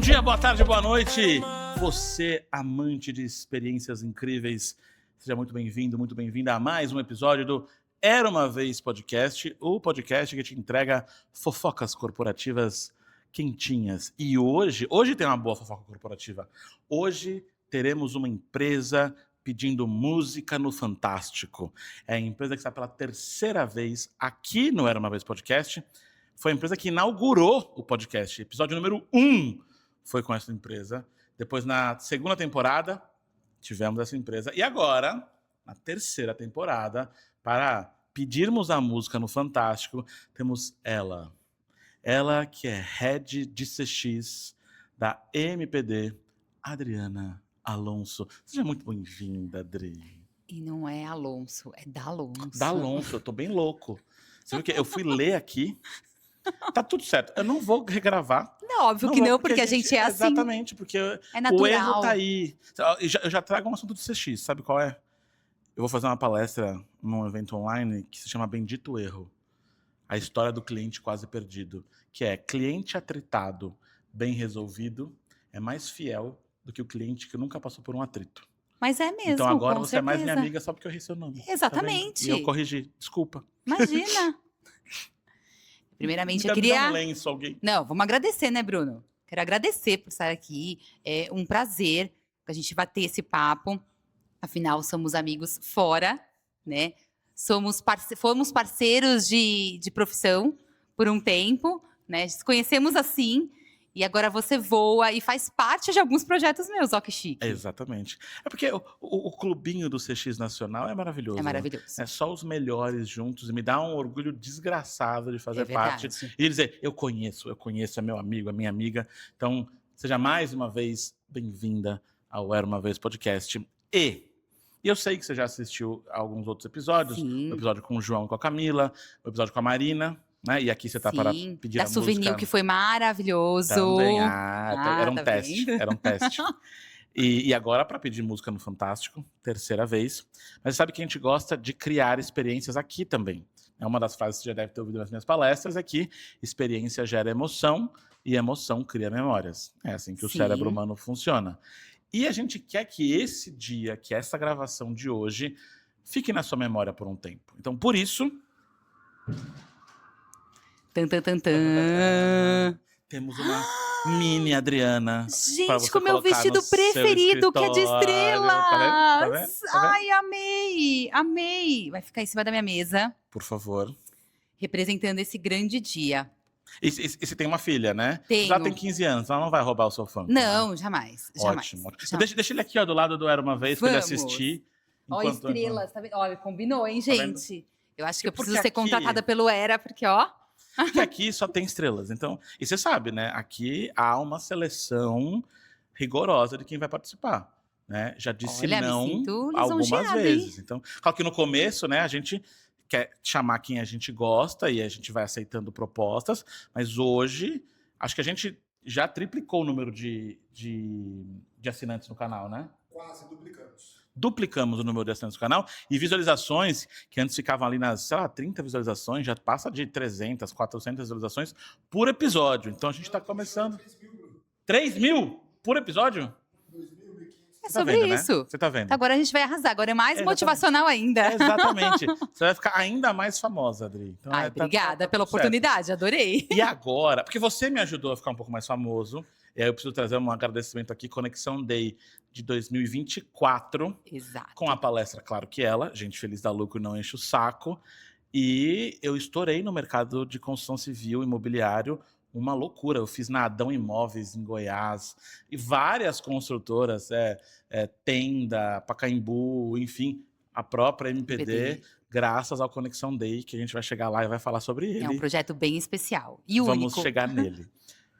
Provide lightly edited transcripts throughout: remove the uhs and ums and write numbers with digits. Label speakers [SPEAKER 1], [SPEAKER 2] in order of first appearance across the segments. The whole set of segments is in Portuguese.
[SPEAKER 1] dia, boa tarde, boa noite. Você, amante de experiências incríveis, seja muito bem-vindo, muito bem-vinda a mais um episódio do Era Uma Vez Podcast, o podcast que te entrega fofocas corporativas quentinhas. E hoje tem uma boa fofoca corporativa. Hoje teremos uma empresa pedindo música no Fantástico. É a empresa que está pela terceira vez aqui no Era Uma Vez Podcast. Foi a empresa que inaugurou o podcast. Episódio número 1 foi com essa empresa. Depois, na segunda temporada, tivemos essa empresa. E agora, na terceira temporada, para pedirmos a música no Fantástico, temos ela. Ela que é Head de CX da MPD, Adriana Alonso. Seja muito bem-vinda, Adri.
[SPEAKER 2] E não é Alonso, é D'Alonso.
[SPEAKER 1] D'Alonso, eu tô bem louco. Você viu que eu fui ler aqui... Tá tudo certo. Eu não vou regravar.
[SPEAKER 2] Não, óbvio que não, porque a gente é assim.
[SPEAKER 1] Exatamente, porque
[SPEAKER 2] é natural.
[SPEAKER 1] O erro tá aí. Eu já trago um assunto do CX, sabe qual é? Eu vou fazer uma palestra num evento online que se chama Bendito Erro. A história do cliente quase perdido. Que é cliente atritado, bem resolvido, é mais fiel do que o cliente que nunca passou por um atrito.
[SPEAKER 2] Mas é mesmo,
[SPEAKER 1] então agora
[SPEAKER 2] com
[SPEAKER 1] você
[SPEAKER 2] certeza.
[SPEAKER 1] É mais minha amiga só porque eu errei seu nome.
[SPEAKER 2] Exatamente.
[SPEAKER 1] Tá, e eu corrigi. Desculpa.
[SPEAKER 2] Imagina. Primeiramente, eu
[SPEAKER 1] Me
[SPEAKER 2] queria...
[SPEAKER 1] dá um lenço, alguém.
[SPEAKER 2] Não, vamos agradecer, né, Bruno? Quero agradecer por estar aqui. É um prazer que a gente bater esse papo. Afinal, somos amigos fora, né? Fomos parceiros de profissão por um tempo, né? Se conhecemos assim. E agora você voa e faz parte de alguns projetos meus, ó que chique.
[SPEAKER 1] Exatamente. É porque o clubinho do CX Nacional é maravilhoso.
[SPEAKER 2] É maravilhoso.
[SPEAKER 1] Né? É só os melhores juntos. E me dá um orgulho desgraçado de fazer parte. E dizer, eu conheço, é meu amigo, é minha amiga. Então, seja mais uma vez bem-vinda ao Era Uma Vez Podcast. E eu sei que você já assistiu a alguns outros episódios.
[SPEAKER 2] Sim.
[SPEAKER 1] O episódio com o João e com a Camila. O episódio com a Marina. Né? E aqui você tá para pedir a música. Da
[SPEAKER 2] Souvenir, que foi maravilhoso.
[SPEAKER 1] Também, era um teste,
[SPEAKER 2] vendo?
[SPEAKER 1] Era um teste. E agora para pedir música no Fantástico, terceira vez. Mas sabe que a gente gosta de criar experiências aqui também. É uma das frases que você já deve ter ouvido nas minhas palestras aqui. Experiência gera emoção e emoção cria memórias. É assim que o cérebro humano funciona. E a gente quer que esse dia, que essa gravação de hoje, fique na sua memória por um tempo. Então, por isso... Temos uma mini Adriana.
[SPEAKER 2] Gente, com o meu vestido preferido, que é de estrelas.
[SPEAKER 1] Tá vendo?
[SPEAKER 2] Ai, amei, amei. Vai ficar em cima da minha mesa.
[SPEAKER 1] Por favor.
[SPEAKER 2] Representando esse grande dia.
[SPEAKER 1] E você tem uma filha, né?
[SPEAKER 2] Tenho.
[SPEAKER 1] Já tem 15 anos, ela não vai roubar o seu fã.
[SPEAKER 2] Não, jamais.
[SPEAKER 1] Ótimo. Deixa ele aqui, ó, do lado do Era Uma Vez, pra ele assistir.
[SPEAKER 2] Ó, estrelas, tá vendo? Ó, combinou, hein, gente? Eu acho que eu preciso ser contratada pelo Era, porque, ó...
[SPEAKER 1] Porque aqui só tem estrelas. Então, e você sabe, né? Aqui há uma seleção rigorosa de quem vai participar. Né? Já disse não algumas vezes. Então, claro que no começo, né, a gente quer chamar quem a gente gosta e a gente vai aceitando propostas, mas hoje acho que a gente já triplicou o número de assinantes no canal, né?
[SPEAKER 3] Quase duplicamos.
[SPEAKER 1] Duplicamos o número de assinantes do canal e visualizações que antes ficavam ali nas, sei lá, 30 visualizações, já passa de 300, 400 visualizações por episódio. Então a gente está começando... 3 mil por episódio?
[SPEAKER 3] 2.500.
[SPEAKER 2] É sobre isso.
[SPEAKER 1] Né? Você tá vendo?
[SPEAKER 2] Agora a gente vai arrasar. Agora é mais motivacional ainda.
[SPEAKER 1] Exatamente. Você vai ficar ainda mais famosa, Adri. Então,
[SPEAKER 2] obrigada pela oportunidade, adorei.
[SPEAKER 1] E agora, porque você me ajudou a ficar um pouco mais famoso, e aí eu preciso trazer um agradecimento aqui, Conexão Day de 2024.
[SPEAKER 2] Exato.
[SPEAKER 1] Com a palestra, claro que ela, Gente Feliz dá Lucro e Não Enche o Saco. E eu estourei no mercado de construção civil, imobiliário, uma loucura. Eu fiz na Adão Imóveis em Goiás e várias construtoras, Tenda, Pacaembu, enfim, a própria MPD, graças ao Conexão Day, que a gente vai chegar lá e vai falar sobre ele.
[SPEAKER 2] É um projeto bem especial e
[SPEAKER 1] único.
[SPEAKER 2] único.
[SPEAKER 1] Vamos chegar nele.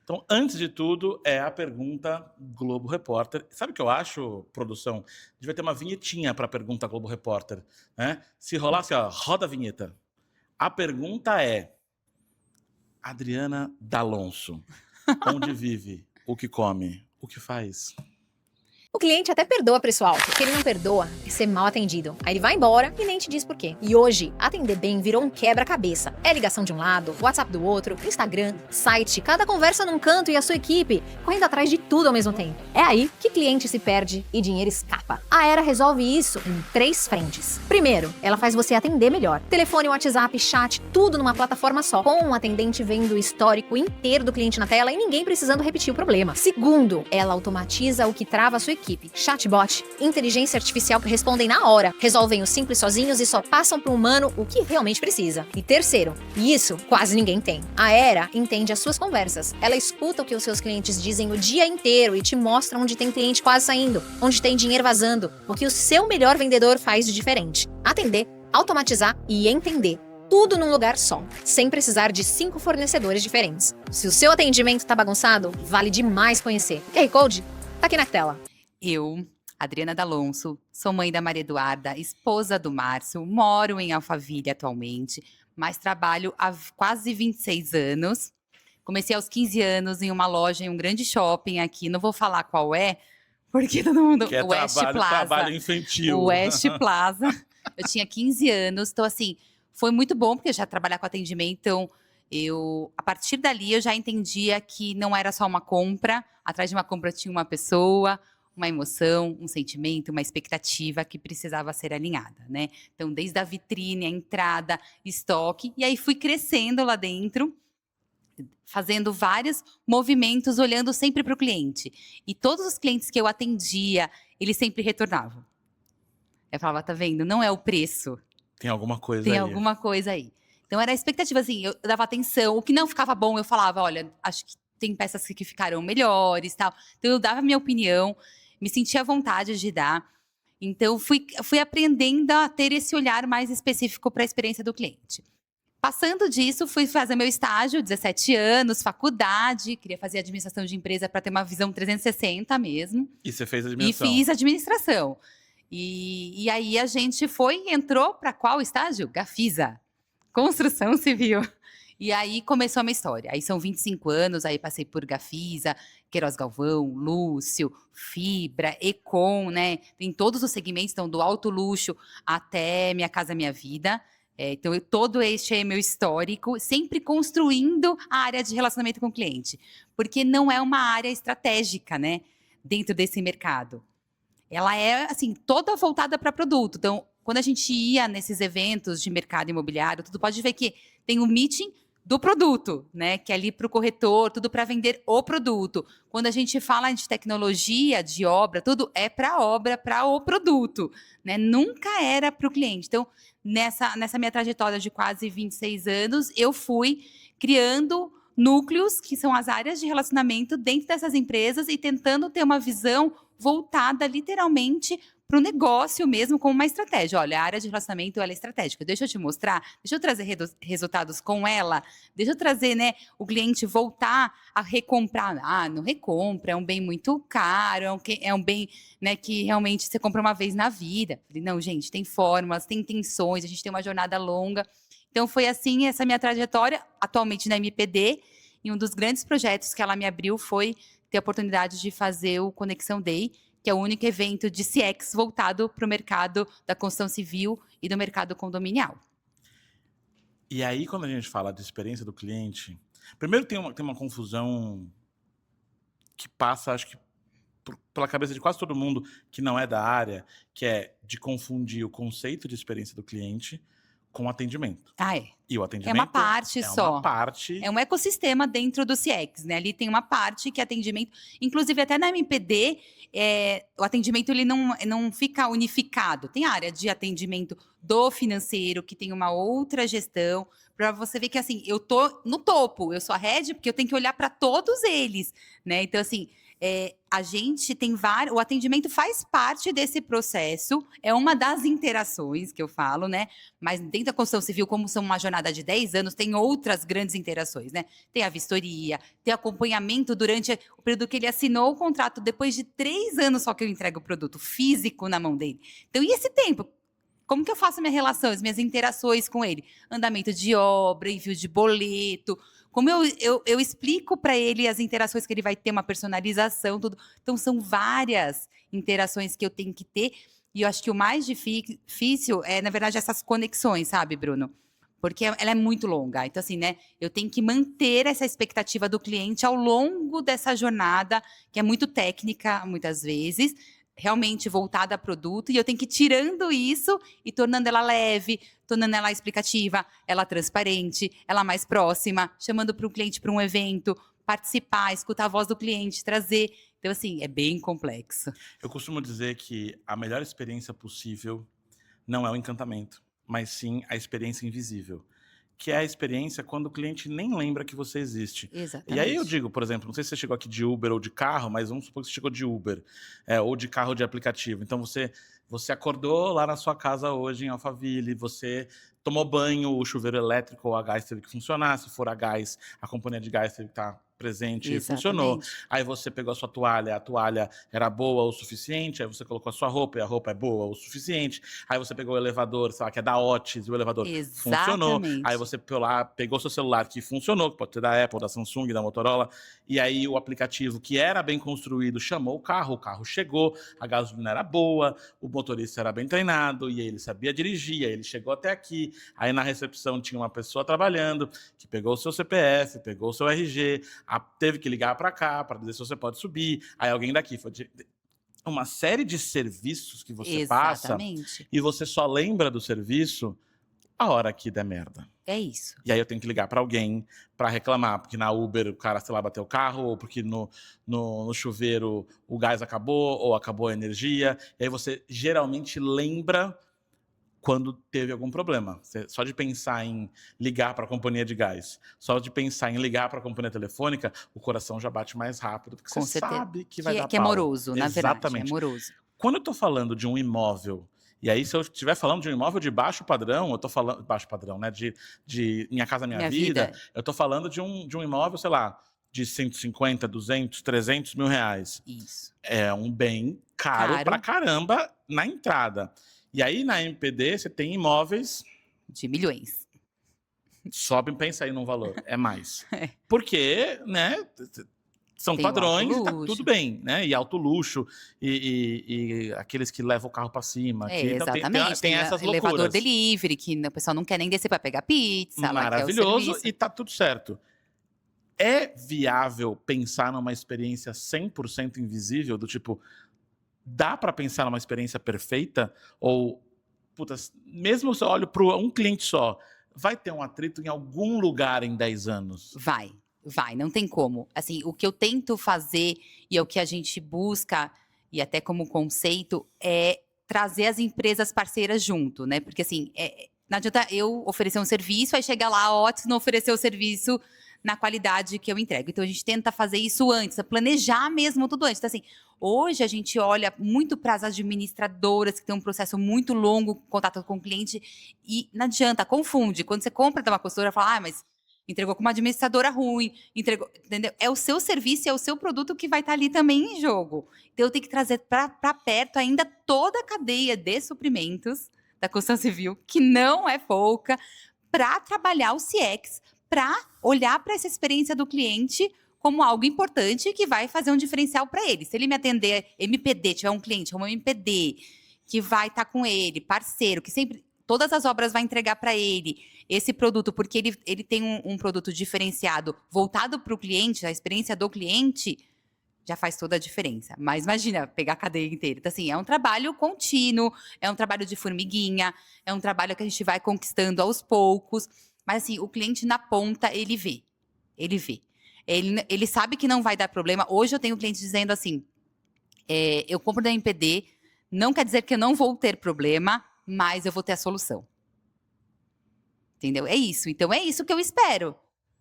[SPEAKER 1] Então, antes de tudo, é a pergunta Globo Repórter. Sabe o que eu acho, produção? Devia ter uma vinhetinha para a pergunta Globo Repórter. Né? Se rolasse, ó, roda a vinheta. A pergunta é: Adriana D'Alonso, onde vive, o que come, o que faz?
[SPEAKER 4] O cliente até perdoa preço alto. O que ele não perdoa é ser mal atendido. Aí ele vai embora e nem te diz por quê. E hoje, atender bem virou um quebra-cabeça. É ligação de um lado, WhatsApp do outro, Instagram, site, cada conversa num canto e a sua equipe correndo atrás de tudo ao mesmo tempo. É aí que cliente se perde e dinheiro escapa. A Era resolve isso em 3 frentes. Primeiro, ela faz você atender melhor. Telefone, WhatsApp, chat, tudo numa plataforma só, com um atendente vendo o histórico inteiro do cliente na tela e ninguém precisando repetir o problema. Segundo, ela automatiza o que trava a sua equipe. Chatbot, inteligência artificial que respondem na hora, resolvem o simples sozinhos e só passam para o humano o que realmente precisa. E terceiro, e isso quase ninguém tem, a Era entende as suas conversas. Ela escuta o que os seus clientes dizem o dia inteiro e te mostra onde tem cliente quase saindo, onde tem dinheiro vazando, o que o seu melhor vendedor faz de diferente. Atender, automatizar e entender. Tudo num lugar só, sem precisar de 5 fornecedores diferentes. Se o seu atendimento tá bagunçado, vale demais conhecer. QR Code tá aqui na tela.
[SPEAKER 2] Eu, Adriana D'Alonso, sou mãe da Maria Eduarda, esposa do Márcio, moro em Alphaville atualmente, mas trabalho há quase 26 anos. Comecei aos 15 anos em uma loja em um grande shopping aqui, não vou falar qual é, porque todo mundo...
[SPEAKER 1] Que é
[SPEAKER 2] West
[SPEAKER 1] trabalho infantil.
[SPEAKER 2] O West Plaza. Eu tinha 15 anos, então assim, foi muito bom, porque eu já trabalhava com atendimento, então a partir dali eu já entendia que não era só uma compra, atrás de uma compra tinha uma pessoa, uma emoção, um sentimento, uma expectativa que precisava ser alinhada, né? Então, desde a vitrine, a entrada, estoque, e aí fui crescendo lá dentro, fazendo vários movimentos, olhando sempre para o cliente. E todos os clientes que eu atendia, eles sempre retornavam. Eu falava, tá vendo? Não é o preço.
[SPEAKER 1] Tem alguma coisa
[SPEAKER 2] Tem
[SPEAKER 1] aí.
[SPEAKER 2] alguma coisa aí. Então, era a expectativa, assim, eu dava atenção. O que não ficava bom, eu falava, olha, acho que tem peças que ficaram melhores, tal. Então, eu dava a minha opinião, me sentia à vontade de dar. Então, fui aprendendo a ter esse olhar mais específico para a experiência do cliente. Passando disso, fui fazer meu estágio, 17 anos, faculdade, queria fazer administração de empresa para ter uma visão 360 mesmo.
[SPEAKER 1] E você fez
[SPEAKER 2] E
[SPEAKER 1] administração.
[SPEAKER 2] fiz administração. E aí a gente entrou para qual estágio? Gafisa, construção civil. E aí começou a minha história. Aí são 25 anos, aí passei por Gafisa, Queiroz Galvão, Lúcio, Fibra, Econ, né? Em todos os segmentos, então do alto luxo até Minha Casa Minha Vida. Então, todo este é meu histórico, sempre construindo a área de relacionamento com o cliente. Porque não é uma área estratégica, né? Dentro desse mercado. Ela é, assim, toda voltada para produto. Então, quando a gente ia nesses eventos de mercado imobiliário, tudo pode ver que tem um meeting do produto, né? Que é ali para o corretor, tudo para vender o produto. Quando a gente fala de tecnologia, de obra, tudo é para a obra, para o produto, né? Nunca era para o cliente. Então, nessa minha trajetória de quase 26 anos, eu fui criando núcleos, que são as áreas de relacionamento dentro dessas empresas e tentando ter uma visão voltada literalmente para o negócio mesmo, como uma estratégia. Olha, a área de relacionamento ela é estratégica. Deixa eu te mostrar, deixa eu trazer resultados com ela, deixa eu trazer, né, o cliente voltar a recomprar. Ah, não recompra, é um bem muito caro, é um bem, né, que realmente você compra uma vez na vida. Falei, não, gente, tem formas, tem intenções, a gente tem uma jornada longa. Então, foi assim essa minha trajetória, atualmente na MPD, e um dos grandes projetos que ela me abriu foi ter a oportunidade de fazer o Conexão Day, que é o único evento de CX voltado para o mercado da construção civil e do mercado condominial.
[SPEAKER 1] E aí, quando a gente fala de experiência do cliente, primeiro tem uma confusão que passa, acho que, pela cabeça de quase todo mundo que não é da área, que é de confundir o conceito de experiência do cliente com o atendimento.
[SPEAKER 2] Ah, é.
[SPEAKER 1] E o atendimento
[SPEAKER 2] É uma parte só.
[SPEAKER 1] Uma parte.
[SPEAKER 2] É um ecossistema dentro do CX, né? Ali tem uma parte que é atendimento, inclusive até na MPD, o atendimento ele não fica unificado. Tem a área de atendimento do financeiro, que tem uma outra gestão, para você ver que assim, eu tô no topo, eu sou a head, porque eu tenho que olhar para todos eles, né? Então, assim, a gente tem o atendimento faz parte desse processo, é uma das interações que eu falo, né? Mas dentro da construção civil, como são uma jornada de 10 anos, tem outras grandes interações, né? Tem a vistoria, tem acompanhamento durante o período que ele assinou o contrato, depois de 3 anos só que eu entrego o produto físico na mão dele. Então, e esse tempo? Como que eu faço minha relação, as minhas interações com ele? Andamento de obra, envio de boleto, como eu explico para ele as interações que ele vai ter, uma personalização, tudo. Então, são várias interações que eu tenho que ter. E eu acho que o mais difícil é, na verdade, essas conexões, sabe, Bruno? Porque ela é muito longa. Então, assim, né? Eu tenho que manter essa expectativa do cliente ao longo dessa jornada, que é muito técnica, muitas vezes, realmente voltada a produto. E eu tenho que ir tirando isso e tornando ela leve, tornando ela explicativa, ela transparente, ela mais próxima, chamando para o cliente para um evento, participar, escutar a voz do cliente, trazer. Então, assim, é bem complexo.
[SPEAKER 1] Eu costumo dizer que a melhor experiência possível não é o encantamento, mas sim a experiência invisível, que é a experiência quando o cliente nem lembra que você existe.
[SPEAKER 2] Exatamente.
[SPEAKER 1] E aí eu digo, por exemplo, não sei se você chegou aqui de Uber ou de carro, mas vamos supor que você chegou de Uber, ou de carro de aplicativo. Então você acordou lá na sua casa hoje em Alphaville, você tomou banho, o chuveiro elétrico ou a gás teve que funcionar, se for a gás, a companhia de gás teve que estar presente e funcionou.
[SPEAKER 2] Exatamente.
[SPEAKER 1] Aí você pegou a sua toalha, a toalha era boa o suficiente, aí você colocou a sua roupa e a roupa é boa o suficiente, aí você pegou o elevador, sei lá, que é da Otis, e o elevador funcionou,
[SPEAKER 2] Exatamente.
[SPEAKER 1] aí você pegou seu celular que funcionou, que pode ser da Apple, da Samsung, da Motorola, e aí o aplicativo que era bem construído chamou o carro chegou, a gasolina era boa, o motorista era bem treinado, e ele sabia dirigir, aí ele chegou até aqui, aí na recepção tinha uma pessoa trabalhando, que pegou o seu CPF, pegou o seu RG, teve que ligar para cá para dizer se você pode subir. Aí alguém daqui foi uma série de serviços que você passa
[SPEAKER 2] Exatamente.
[SPEAKER 1] e você só lembra do serviço a hora que der merda.
[SPEAKER 2] É isso.
[SPEAKER 1] E aí eu tenho que ligar para alguém para reclamar, porque na Uber o cara, sei lá, bateu o carro, ou porque no chuveiro o gás acabou, ou acabou a energia. E aí você geralmente lembra quando teve algum problema. Só de pensar em ligar para a companhia de gás, só de pensar em ligar para a companhia telefônica, o coração já bate mais rápido, porque
[SPEAKER 2] Com
[SPEAKER 1] você
[SPEAKER 2] certeza.
[SPEAKER 1] sabe que vai dar
[SPEAKER 2] Que é
[SPEAKER 1] pau.
[SPEAKER 2] moroso, na verdade.
[SPEAKER 1] Exatamente.
[SPEAKER 2] É moroso.
[SPEAKER 1] Quando eu estou falando de um imóvel, e aí se eu estiver falando de um imóvel de baixo padrão, eu estou falando... Baixo padrão, né? De Minha Casa Minha Vida, eu estou falando de um imóvel, sei lá, de 150, 200, 300 mil reais.
[SPEAKER 2] Isso.
[SPEAKER 1] É um bem caro pra caramba na entrada. E aí, na MPD, você tem imóveis...
[SPEAKER 2] De milhões.
[SPEAKER 1] Sobe e pensa aí num valor. É mais.
[SPEAKER 2] É.
[SPEAKER 1] Porque, né... São
[SPEAKER 2] Tem
[SPEAKER 1] padrões
[SPEAKER 2] alto
[SPEAKER 1] e tá
[SPEAKER 2] luxo.
[SPEAKER 1] tudo bem, né? E alto luxo, e aqueles que levam o carro pra cima.
[SPEAKER 2] É,
[SPEAKER 1] que, então,
[SPEAKER 2] exatamente.
[SPEAKER 1] tem essas
[SPEAKER 2] elevador
[SPEAKER 1] loucuras.
[SPEAKER 2] delivery, que o pessoal não quer nem descer para pegar pizza. Lá,
[SPEAKER 1] Maravilhoso,
[SPEAKER 2] que é o serviço.
[SPEAKER 1] e tá tudo certo. É viável pensar numa experiência 100% invisível, do tipo, dá pra pensar numa experiência perfeita? Ou, puta, mesmo se eu olho para um cliente só, vai ter um atrito em algum lugar em 10 anos?
[SPEAKER 2] Vai, não tem como. Assim, o que eu tento fazer e é o que a gente busca, e até como conceito, é trazer as empresas parceiras junto, né? Porque assim, não adianta eu oferecer um serviço, aí chega lá, a Otis não oferecer o serviço na qualidade que eu entrego. Então a gente tenta fazer isso antes, planejar mesmo tudo antes. Então assim, hoje a gente olha muito para as administradoras que têm um processo muito longo, contato com o cliente, e não adianta, confunde. Quando você compra de uma consultora, fala, mas entregou com uma administradora ruim, entregou, entendeu? É o seu serviço, é o seu produto que vai estar ali também em jogo. Então, eu tenho que trazer para perto ainda toda a cadeia de suprimentos da construção civil, que não é pouca, para trabalhar o CX, para olhar para essa experiência do cliente como algo importante que vai fazer um diferencial para ele. Se ele me atender MPD, tiver um cliente, um MPD, que vai estar com ele, parceiro, que sempre... Todas as obras vai entregar para ele esse produto, porque ele tem um produto diferenciado voltado para o cliente, a experiência do cliente, já faz toda a diferença. Mas imagina, pegar a cadeia inteira. Então, assim, é um trabalho contínuo, é um trabalho de formiguinha, é um trabalho que a gente vai conquistando aos poucos. Mas, assim, o cliente na ponta, ele vê. Ele vê. Ele sabe que não vai dar problema. Hoje eu tenho cliente dizendo assim, eu compro da MPD, não quer dizer que eu não vou ter problema, mas eu vou ter a solução. Entendeu? É isso. Então, é isso que eu espero.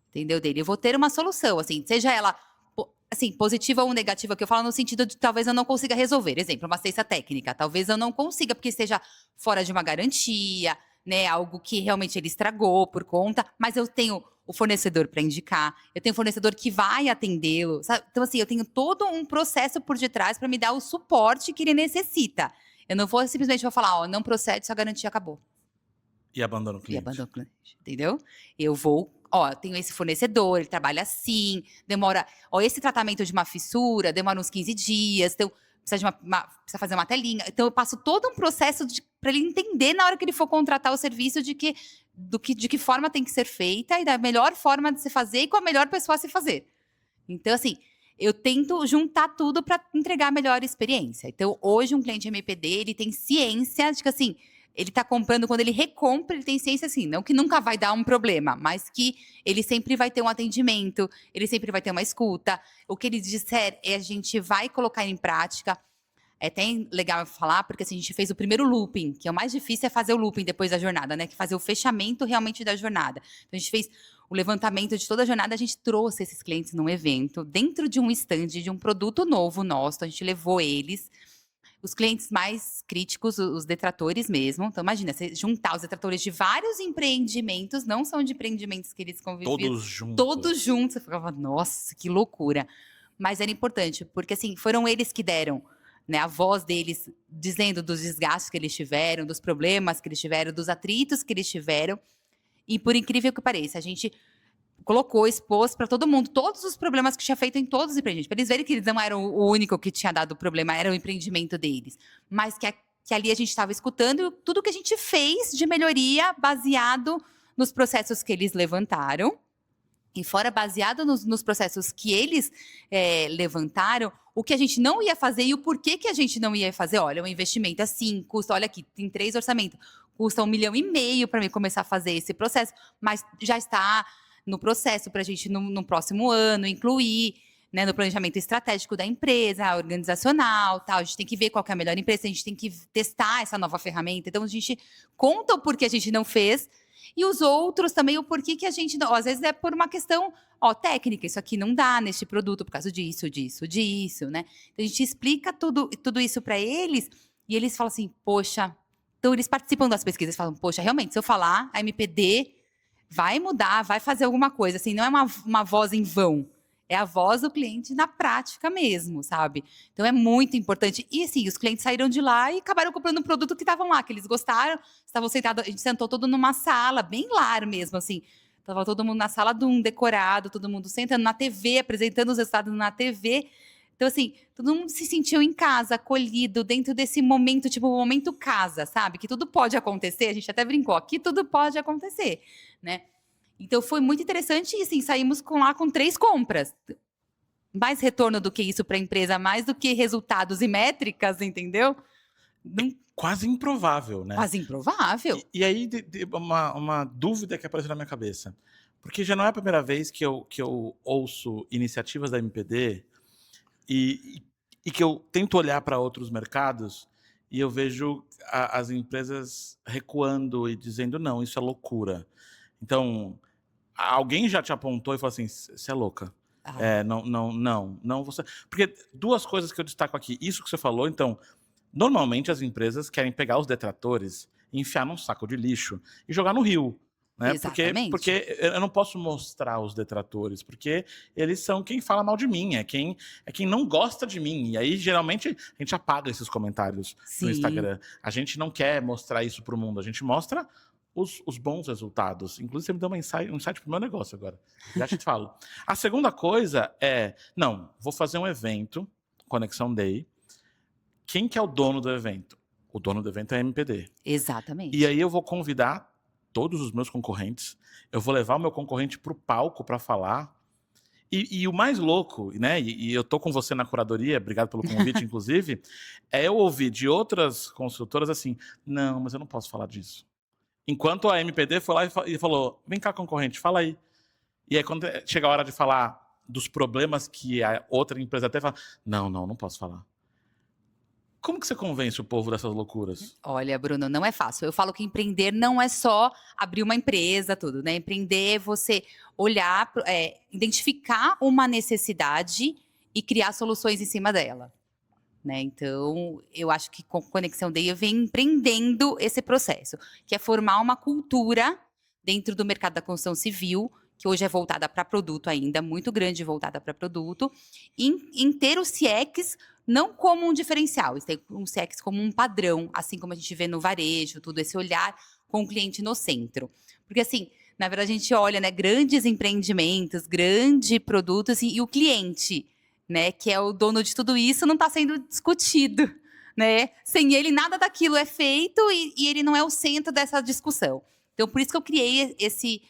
[SPEAKER 2] Entendeu? Dele. Eu vou ter uma solução, assim, seja ela assim, positiva ou negativa, que eu falo no sentido de talvez eu não consiga resolver. Exemplo, uma assistência técnica. Talvez eu não consiga, porque esteja fora de uma garantia, né? Algo que realmente ele estragou por conta, mas eu tenho o fornecedor para indicar, eu tenho o fornecedor que vai atendê-lo. Então, assim, eu tenho todo um processo por detrás para me dar o suporte que ele necessita. Eu não vou simplesmente falar, não procede, sua garantia acabou.
[SPEAKER 1] E abandona o
[SPEAKER 2] E
[SPEAKER 1] cliente.
[SPEAKER 2] abandono o cliente, entendeu? Eu vou, ó, tenho esse fornecedor, ele trabalha assim, demora, ó, esse tratamento de uma fissura demora uns 15 dias, então precisa, precisa fazer uma telinha. Então eu passo todo um processo para ele entender na hora que ele for contratar o serviço de que forma tem que ser feita e da melhor forma de se fazer e com a melhor pessoa a se fazer. Então, assim, eu tento juntar tudo para entregar a melhor experiência. Então, hoje, um cliente MPD, ele tem ciência de que, assim, ele está comprando, quando ele recompra, ele tem ciência, assim, não que nunca vai dar um problema, mas que ele sempre vai ter um atendimento, ele sempre vai ter uma escuta. O que ele disser, a gente vai colocar em prática. É até legal falar, porque assim, a gente fez o primeiro looping, que é o mais difícil, é fazer o looping depois da jornada, né? Que é fazer o fechamento realmente da jornada. Então, a gente fez o levantamento de toda a jornada, a gente trouxe esses clientes num evento, dentro de um stand, de um produto novo nosso, a gente levou eles, os clientes mais críticos, os detratores mesmo. Então, imagina, você juntar os detratores de vários empreendimentos, não são de empreendimentos que eles conviviam. Todos juntos. Você ficava, nossa, que loucura. Mas era importante, porque assim, foram eles que deram, né, a voz deles dizendo dos desgastes que eles tiveram, dos problemas que eles tiveram, dos atritos que eles tiveram. E por incrível que pareça, a gente expôs para todo mundo todos os problemas que tinha feito em todos os empreendimentos. Para eles verem que eles não eram o único que tinha dado problema, era o empreendimento deles. Mas que ali a gente estava escutando tudo que a gente fez de melhoria baseado nos processos que eles levantaram. E fora baseado nos processos que eles levantaram, o que a gente não ia fazer e o porquê que a gente não ia fazer. Olha, o investimento assim, custa, olha aqui, tem 3 orçamentos, custa 1,5 milhão para mim começar a fazer esse processo, mas já está no processo para a gente, no próximo ano, incluir, né, no planejamento estratégico da empresa, organizacional, tal. A gente tem que ver qual que é a melhor empresa, a gente tem que testar essa nova ferramenta. Então, a gente conta o porquê a gente não fez, e os outros também, o porquê que a gente não... Às vezes é por uma questão técnica, isso aqui não dá neste produto por causa disso, né? Então, a gente explica tudo isso para eles, e eles falam assim, poxa... Então, eles participam das pesquisas e falam, poxa, realmente, se eu falar, a MPD vai mudar, vai fazer alguma coisa. Assim, não é uma voz em vão. É a voz do cliente na prática mesmo, sabe? Então, é muito importante. E, assim, os clientes saíram de lá e acabaram comprando um produto que estavam lá, que eles gostaram. Estavam sentados, a gente sentou todo numa sala, bem lar mesmo, assim. Estava todo mundo na sala de um decorado, todo mundo sentando na TV, apresentando os resultados na TV. Então, assim, todo mundo se sentiu em casa, acolhido, dentro desse momento, tipo, o momento casa, sabe? Que tudo pode acontecer. A gente até brincou, aqui tudo pode acontecer, né? Então, foi muito interessante e, assim, saímos lá com 3 compras. Mais retorno do que isso para a empresa, mais do que resultados e métricas, entendeu?
[SPEAKER 1] Quase improvável, né?
[SPEAKER 2] Quase improvável.
[SPEAKER 1] E aí, uma dúvida que apareceu na minha cabeça. Porque já não é a primeira vez que eu ouço iniciativas da MPD e que eu tento olhar para outros mercados e eu vejo as empresas recuando e dizendo, não, isso é loucura. Então, alguém já te apontou e falou assim, você é louca. Não, você... Porque 2 coisas que eu destaco aqui. Isso que você falou, então, normalmente as empresas querem pegar os detratores, enfiar num saco de lixo e jogar no rio. Né? Porque eu não posso mostrar os detratores, porque eles são quem fala mal de mim, é quem não gosta de mim. E aí, geralmente, a gente apaga esses comentários no Instagram. A gente não quer mostrar isso pro mundo, a gente mostra os bons resultados. Inclusive, você me deu um insight pro meu negócio agora. Já te falo. A segunda coisa é, não, vou fazer um evento, Conexão Day. Quem que é o dono do evento? O dono do evento é a MPD.
[SPEAKER 2] Exatamente.
[SPEAKER 1] E aí eu vou convidar todos os meus concorrentes, eu vou levar o meu concorrente para o palco para falar. E o mais louco, né? E eu tô com você na curadoria, obrigado pelo convite, inclusive, é eu ouvir de outras consultoras assim, não, mas eu não posso falar disso. Enquanto a MPD foi lá e falou, vem cá, concorrente, fala aí. E aí, quando chega a hora de falar dos problemas que a outra empresa até fala, não posso falar. Como que você convence o povo dessas loucuras?
[SPEAKER 2] Olha, Bruno, não é fácil. Eu falo que empreender não é só abrir uma empresa, tudo, né? Empreender é você olhar, identificar uma necessidade e criar soluções em cima dela. Né? Então, eu acho que com Conexão Day eu venho empreendendo esse processo, que é formar uma cultura dentro do mercado da construção civil, que hoje é voltada para produto ainda, muito grande voltada para produto, em ter os CIECs não como um diferencial, isso tem um CX como um padrão, assim como a gente vê no varejo, tudo esse olhar com o cliente no centro. Porque assim, na verdade a gente olha, né, grandes empreendimentos, grandes produtos e o cliente, né, que é o dono de tudo isso, não está sendo discutido, né? Sem ele nada daquilo é feito e ele não é o centro dessa discussão. Então por isso que eu criei esse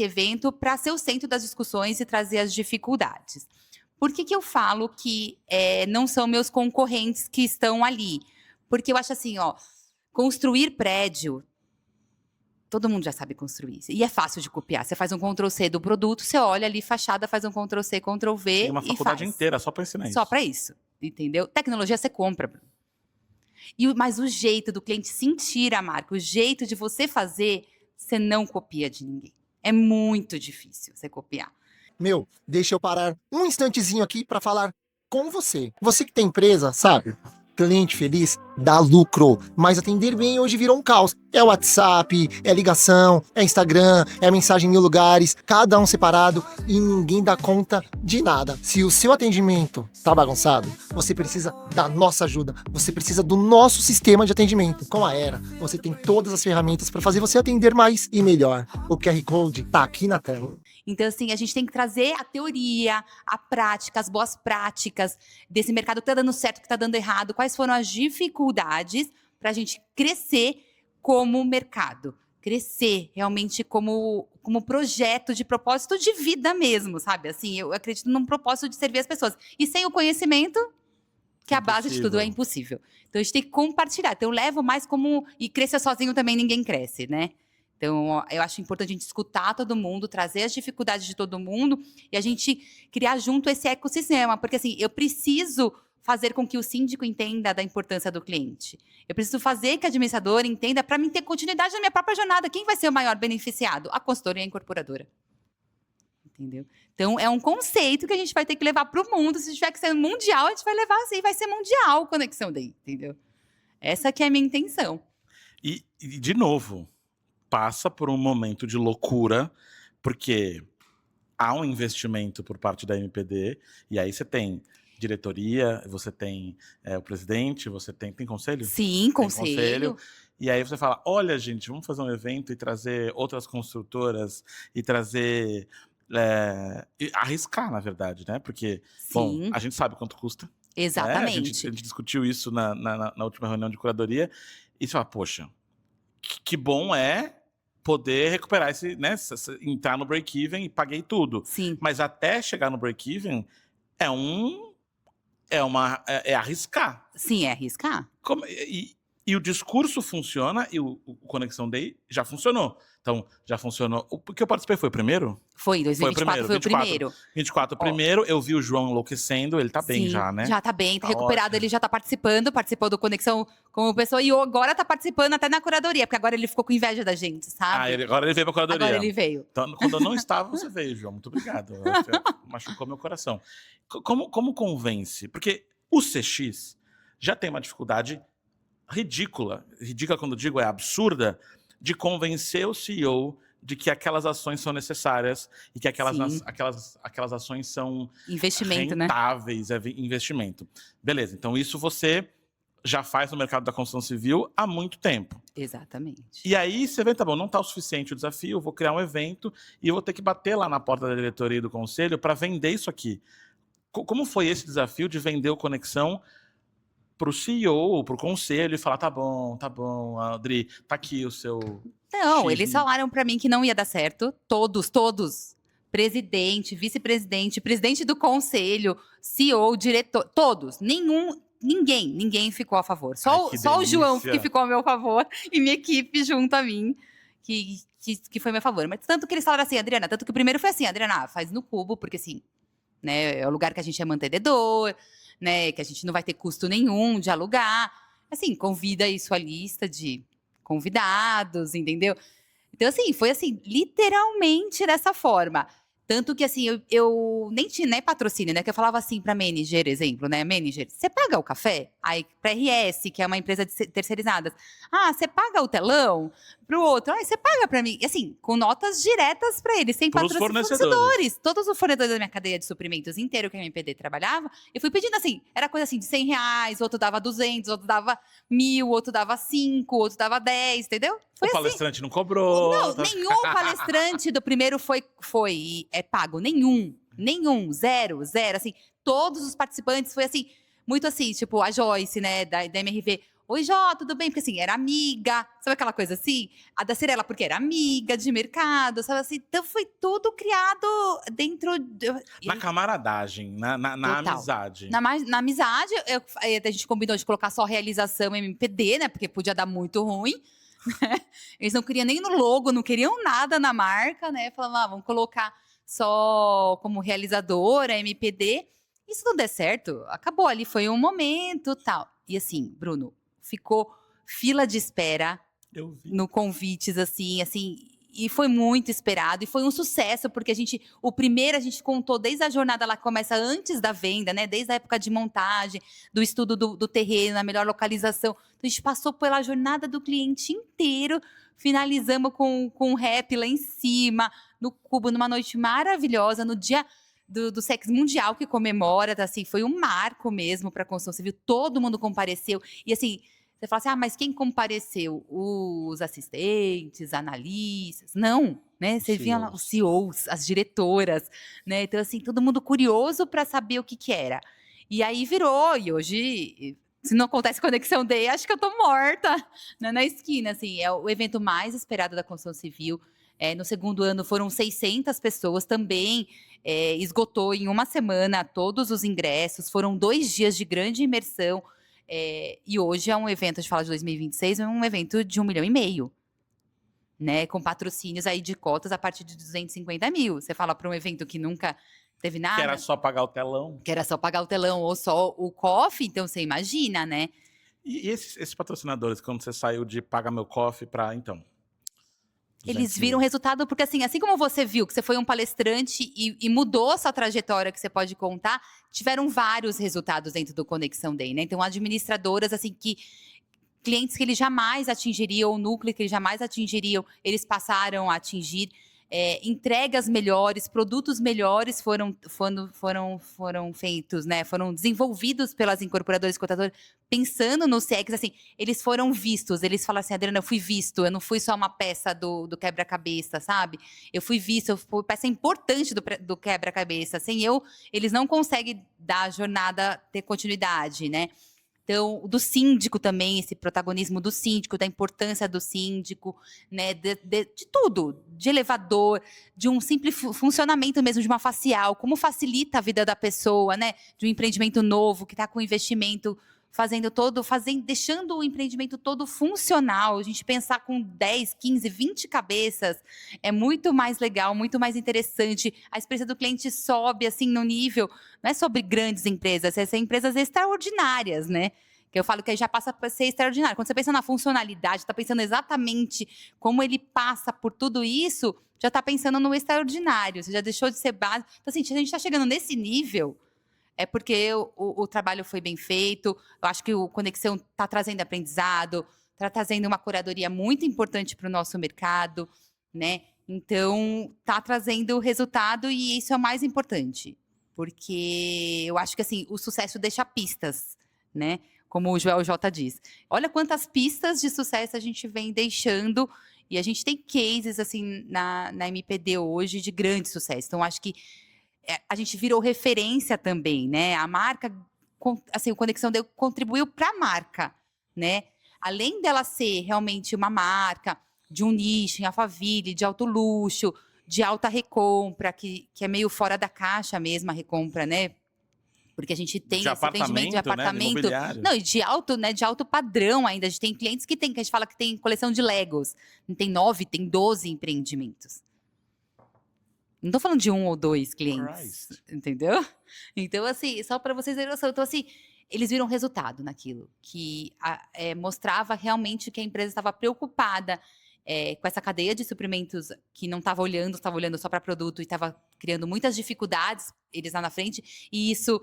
[SPEAKER 2] evento para ser o centro das discussões e trazer as dificuldades. Por que eu falo que não são meus concorrentes que estão ali? Porque eu acho assim, ó, construir prédio, todo mundo já sabe construir. E é fácil de copiar. Você faz um Ctrl+C do produto, você olha ali, fachada, faz um Ctrl+C, Ctrl+V
[SPEAKER 1] Tem uma faculdade
[SPEAKER 2] e faz.
[SPEAKER 1] inteira só para ensinar isso.
[SPEAKER 2] Só para isso, entendeu? Tecnologia você compra. Mas o jeito do cliente sentir a marca, o jeito de você fazer, você não copia de ninguém. É muito difícil você copiar.
[SPEAKER 5] Meu, deixa eu parar um instantezinho aqui para falar com você. Você que tem empresa, sabe? Cliente feliz dá lucro, mas atender bem hoje virou um caos. É WhatsApp, é ligação, é Instagram, é mensagem em mil lugares, cada um separado e ninguém dá conta de nada. Se o seu atendimento tá bagunçado, você precisa da nossa ajuda, você precisa do nosso sistema de atendimento. Com a Era, você tem todas as ferramentas para fazer você atender mais e melhor. O QR Code tá aqui na tela.
[SPEAKER 2] Então, assim, a gente tem que trazer a teoria, a prática, as boas práticas desse mercado que está dando certo, que está dando errado, quais foram as dificuldades para a gente crescer como mercado, crescer realmente como projeto de propósito de vida mesmo, sabe? Assim, eu acredito num propósito de servir as pessoas. E sem o conhecimento, que é a base de tudo, é impossível. Então, a gente tem que compartilhar. Então, eu levo mais como... E crescer sozinho também ninguém cresce, né? Então, eu acho importante a gente escutar todo mundo, trazer as dificuldades de todo mundo e a gente criar junto esse ecossistema. Porque, assim, eu preciso fazer com que o síndico entenda da importância do cliente. Eu preciso fazer que a administradora entenda para mim ter continuidade na minha própria jornada. Quem vai ser o maior beneficiado? A consultoria e a incorporadora. Entendeu? Então, é um conceito que a gente vai ter que levar para o mundo. Se tiver que ser mundial, a gente vai levar assim, vai ser mundial a conexão daí, entendeu? Essa que é a minha intenção.
[SPEAKER 1] E de novo, passa por um momento de loucura, porque há um investimento por parte da MPD, e aí você tem diretoria, você tem o presidente, você tem conselho?
[SPEAKER 2] Sim,
[SPEAKER 1] Tem
[SPEAKER 2] conselho.
[SPEAKER 1] E aí você fala, olha, gente, vamos fazer um evento e trazer outras construtoras e trazer... e arriscar, na verdade, né? Porque, bom,
[SPEAKER 2] Sim.
[SPEAKER 1] a gente sabe quanto custa.
[SPEAKER 2] Exatamente.
[SPEAKER 1] A gente discutiu isso na última reunião de curadoria, e você fala, poxa, que bom é poder recuperar esse, né? Entrar no break-even e paguei tudo.
[SPEAKER 2] Sim.
[SPEAKER 1] Mas até chegar no break-even é arriscar.
[SPEAKER 2] Sim, é arriscar.
[SPEAKER 1] E o discurso funciona e o Conexão Day já funcionou. Então, já funcionou. O que eu participei foi o primeiro?
[SPEAKER 2] Foi, em 2024 foi o primeiro.
[SPEAKER 1] 24 o primeiro, eu vi o João enlouquecendo, ele tá bem já, né?
[SPEAKER 2] Já tá bem, tá
[SPEAKER 1] Tá
[SPEAKER 2] recuperado,
[SPEAKER 1] ótimo.
[SPEAKER 2] ele já tá participou do Conexão como pessoa e agora tá participando até na curadoria, porque agora ele ficou com inveja da gente, sabe?
[SPEAKER 1] Agora ele veio pra curadoria.
[SPEAKER 2] Agora ele veio.
[SPEAKER 1] Então, quando eu não estava, você veio, João. Muito obrigado. Você machucou meu coração. Como convence? Porque o CX já tem uma dificuldade ridícula quando digo é absurda, de convencer o CEO de que aquelas ações são necessárias e que aquelas ações são
[SPEAKER 2] Investimento,
[SPEAKER 1] rentáveis, investimento. Beleza, então isso você já faz no mercado da construção civil há muito tempo.
[SPEAKER 2] Exatamente.
[SPEAKER 1] E aí você vê, tá bom, não está o suficiente o desafio, eu vou criar um evento e eu vou ter que bater lá na porta da diretoria e do conselho para vender isso aqui. Como foi esse desafio de vender o Conexão para o CEO, para o conselho e falar, tá bom, Adri, tá aqui o seu...
[SPEAKER 2] Não,
[SPEAKER 1] X.
[SPEAKER 2] eles falaram pra mim que não ia dar certo. Todos. Presidente, vice-presidente, presidente do conselho, CEO, diretor, todos. Ninguém ficou a favor. Só o João que ficou a meu favor e minha equipe junto a mim, que foi a meu favor. Mas tanto que eles falaram assim, Adriana, tanto que o primeiro foi assim, Adriana, faz no Cubo, porque assim, né, é o lugar que a gente é mantenedor, né, que a gente não vai ter custo nenhum de alugar. Assim, convida aí sua lista de convidados, entendeu? Então, assim, foi assim, literalmente dessa forma. Tanto que, assim, eu nem tinha nem patrocínio, né? Que eu falava assim pra manager, exemplo, né? Manager, você paga o café? Aí, pra RS, que é uma empresa de terceirizadas. Ah, você paga o telão? pro outro. Você paga pra mim. E assim, com notas diretas pra ele, sem
[SPEAKER 1] Pros
[SPEAKER 2] fornecedores. Todos os fornecedores da minha cadeia de suprimentos inteiro que a MPD trabalhava, eu fui pedindo assim, era coisa assim de R$100, outro dava 200, outro dava 1.000, outro dava 5, outro dava 10, entendeu? Foi
[SPEAKER 1] O
[SPEAKER 2] assim.
[SPEAKER 1] palestrante não cobrou.
[SPEAKER 2] Não, nenhum palestrante do primeiro foi pago. Nenhum. Zero. Assim, todos os participantes foi assim, muito assim, tipo, a Joyce, né, da MRV. Oi, Jó, tudo bem? Porque assim, era amiga, sabe aquela coisa assim? A da Cirela, porque era amiga de mercado, sabe assim? Então foi tudo criado dentro.
[SPEAKER 1] Na camaradagem, na
[SPEAKER 2] Total.
[SPEAKER 1] amizade.
[SPEAKER 2] Na amizade, a gente combinou de colocar só realização MPD, né? Porque podia dar muito ruim. Eles não queriam nem no logo, não queriam nada na marca, né? Falavam, vamos colocar só como realizadora, MPD. E se não der certo, acabou ali, foi um momento tal. E assim, Bruno, ficou fila de espera
[SPEAKER 1] Eu vi.
[SPEAKER 2] no convites, assim, e foi muito esperado, e foi um sucesso, porque o primeiro a gente contou desde a jornada lá que começa antes da venda, né, desde a época de montagem, do estudo do terreno, a melhor localização, então a gente passou pela jornada do cliente inteiro, finalizamos com um rap lá em cima, no Cubo, numa noite maravilhosa, no dia do Sex Mundial que comemora, tá, assim, foi um marco mesmo para a construção civil, todo mundo compareceu, e assim, você fala assim, mas quem compareceu? Os assistentes, analistas? Não, né? Você via lá os CEOs, as diretoras, né? Então, assim, todo mundo curioso para saber o que era. E aí virou, e hoje, se não acontece Conexão Day, acho que eu tô morta, né, na esquina, assim. É o evento mais esperado da construção civil. No segundo ano foram 600 pessoas também, esgotou em uma semana todos os ingressos, foram 2 dias de grande imersão. E hoje é um evento, a gente fala de 2026, é um evento de 1,5 milhão, né? Com patrocínios aí de cotas a partir de 250 mil. Você fala para um evento que nunca teve nada.
[SPEAKER 1] Que era só pagar o telão.
[SPEAKER 2] Que era só pagar o telão ou só o coffee, então você imagina, né?
[SPEAKER 1] E esses patrocinadores, quando você saiu de pagar meu coffee pra, então...
[SPEAKER 2] Eles viram o resultado, porque assim como você viu que você foi um palestrante e mudou essa trajetória que você pode contar, tiveram vários resultados dentro do Conexão Day, né? Então, administradoras, assim, clientes que eles jamais atingiriam, o núcleo que eles jamais atingiriam, eles passaram a atingir. Entregas melhores, produtos melhores foram feitos, né? Foram desenvolvidos pelas incorporadoras e cotadoras, pensando no CX, assim, eles foram vistos, eles falam assim, Adriana, eu fui visto, eu não fui só uma peça do quebra-cabeça, sabe? Eu fui visto, eu fui peça importante do quebra-cabeça. Sem eles não conseguem dar a jornada ter continuidade, né? Então, do síndico também, esse protagonismo do síndico, da importância do síndico, né, de tudo, de elevador, de um simples funcionamento mesmo, de uma facial, como facilita a vida da pessoa, né, de um empreendimento novo, que está com investimento, deixando o empreendimento todo funcional, a gente pensar com 10, 15, 20 cabeças, é muito mais legal, muito mais interessante, a experiência do cliente sobe, assim, no nível, não é sobre grandes empresas, são empresas extraordinárias, né, que eu falo que aí já passa para ser extraordinário. Quando você pensa na funcionalidade, está pensando exatamente como ele passa por tudo isso, já está pensando no extraordinário, você já deixou de ser básico. Então, assim, se a gente está chegando nesse nível, é porque o trabalho foi bem feito, eu acho que o Conexão está trazendo aprendizado, está trazendo uma curadoria muito importante para o nosso mercado, né? Então, está trazendo resultado e isso é o mais importante, porque eu acho que assim, o sucesso deixa pistas, né? Como o Joel J diz. Olha quantas pistas de sucesso a gente vem deixando e a gente tem cases assim na MPD hoje de grande sucesso. Então, acho que a gente virou referência também, né? A marca, assim, o Conexão Day contribuiu para a marca, né? Além dela ser realmente uma marca de um nicho em Alphaville, de alto luxo, de alta recompra, que é meio fora da caixa mesmo a recompra, né? Porque a gente tem
[SPEAKER 1] esse atendimento de apartamento,
[SPEAKER 2] né? Não, e de alto padrão ainda. A gente tem clientes que a gente fala que tem coleção de Legos. Não tem 9, tem 12 empreendimentos. Não tô falando de 1 ou 2 clientes, entendeu? Então, assim, só para vocês terem noção. Então, assim, eles viram resultado naquilo, que mostrava realmente que a empresa estava preocupada com essa cadeia de suprimentos, que não estava olhando só para produto e estava criando muitas dificuldades, eles lá na frente, e isso,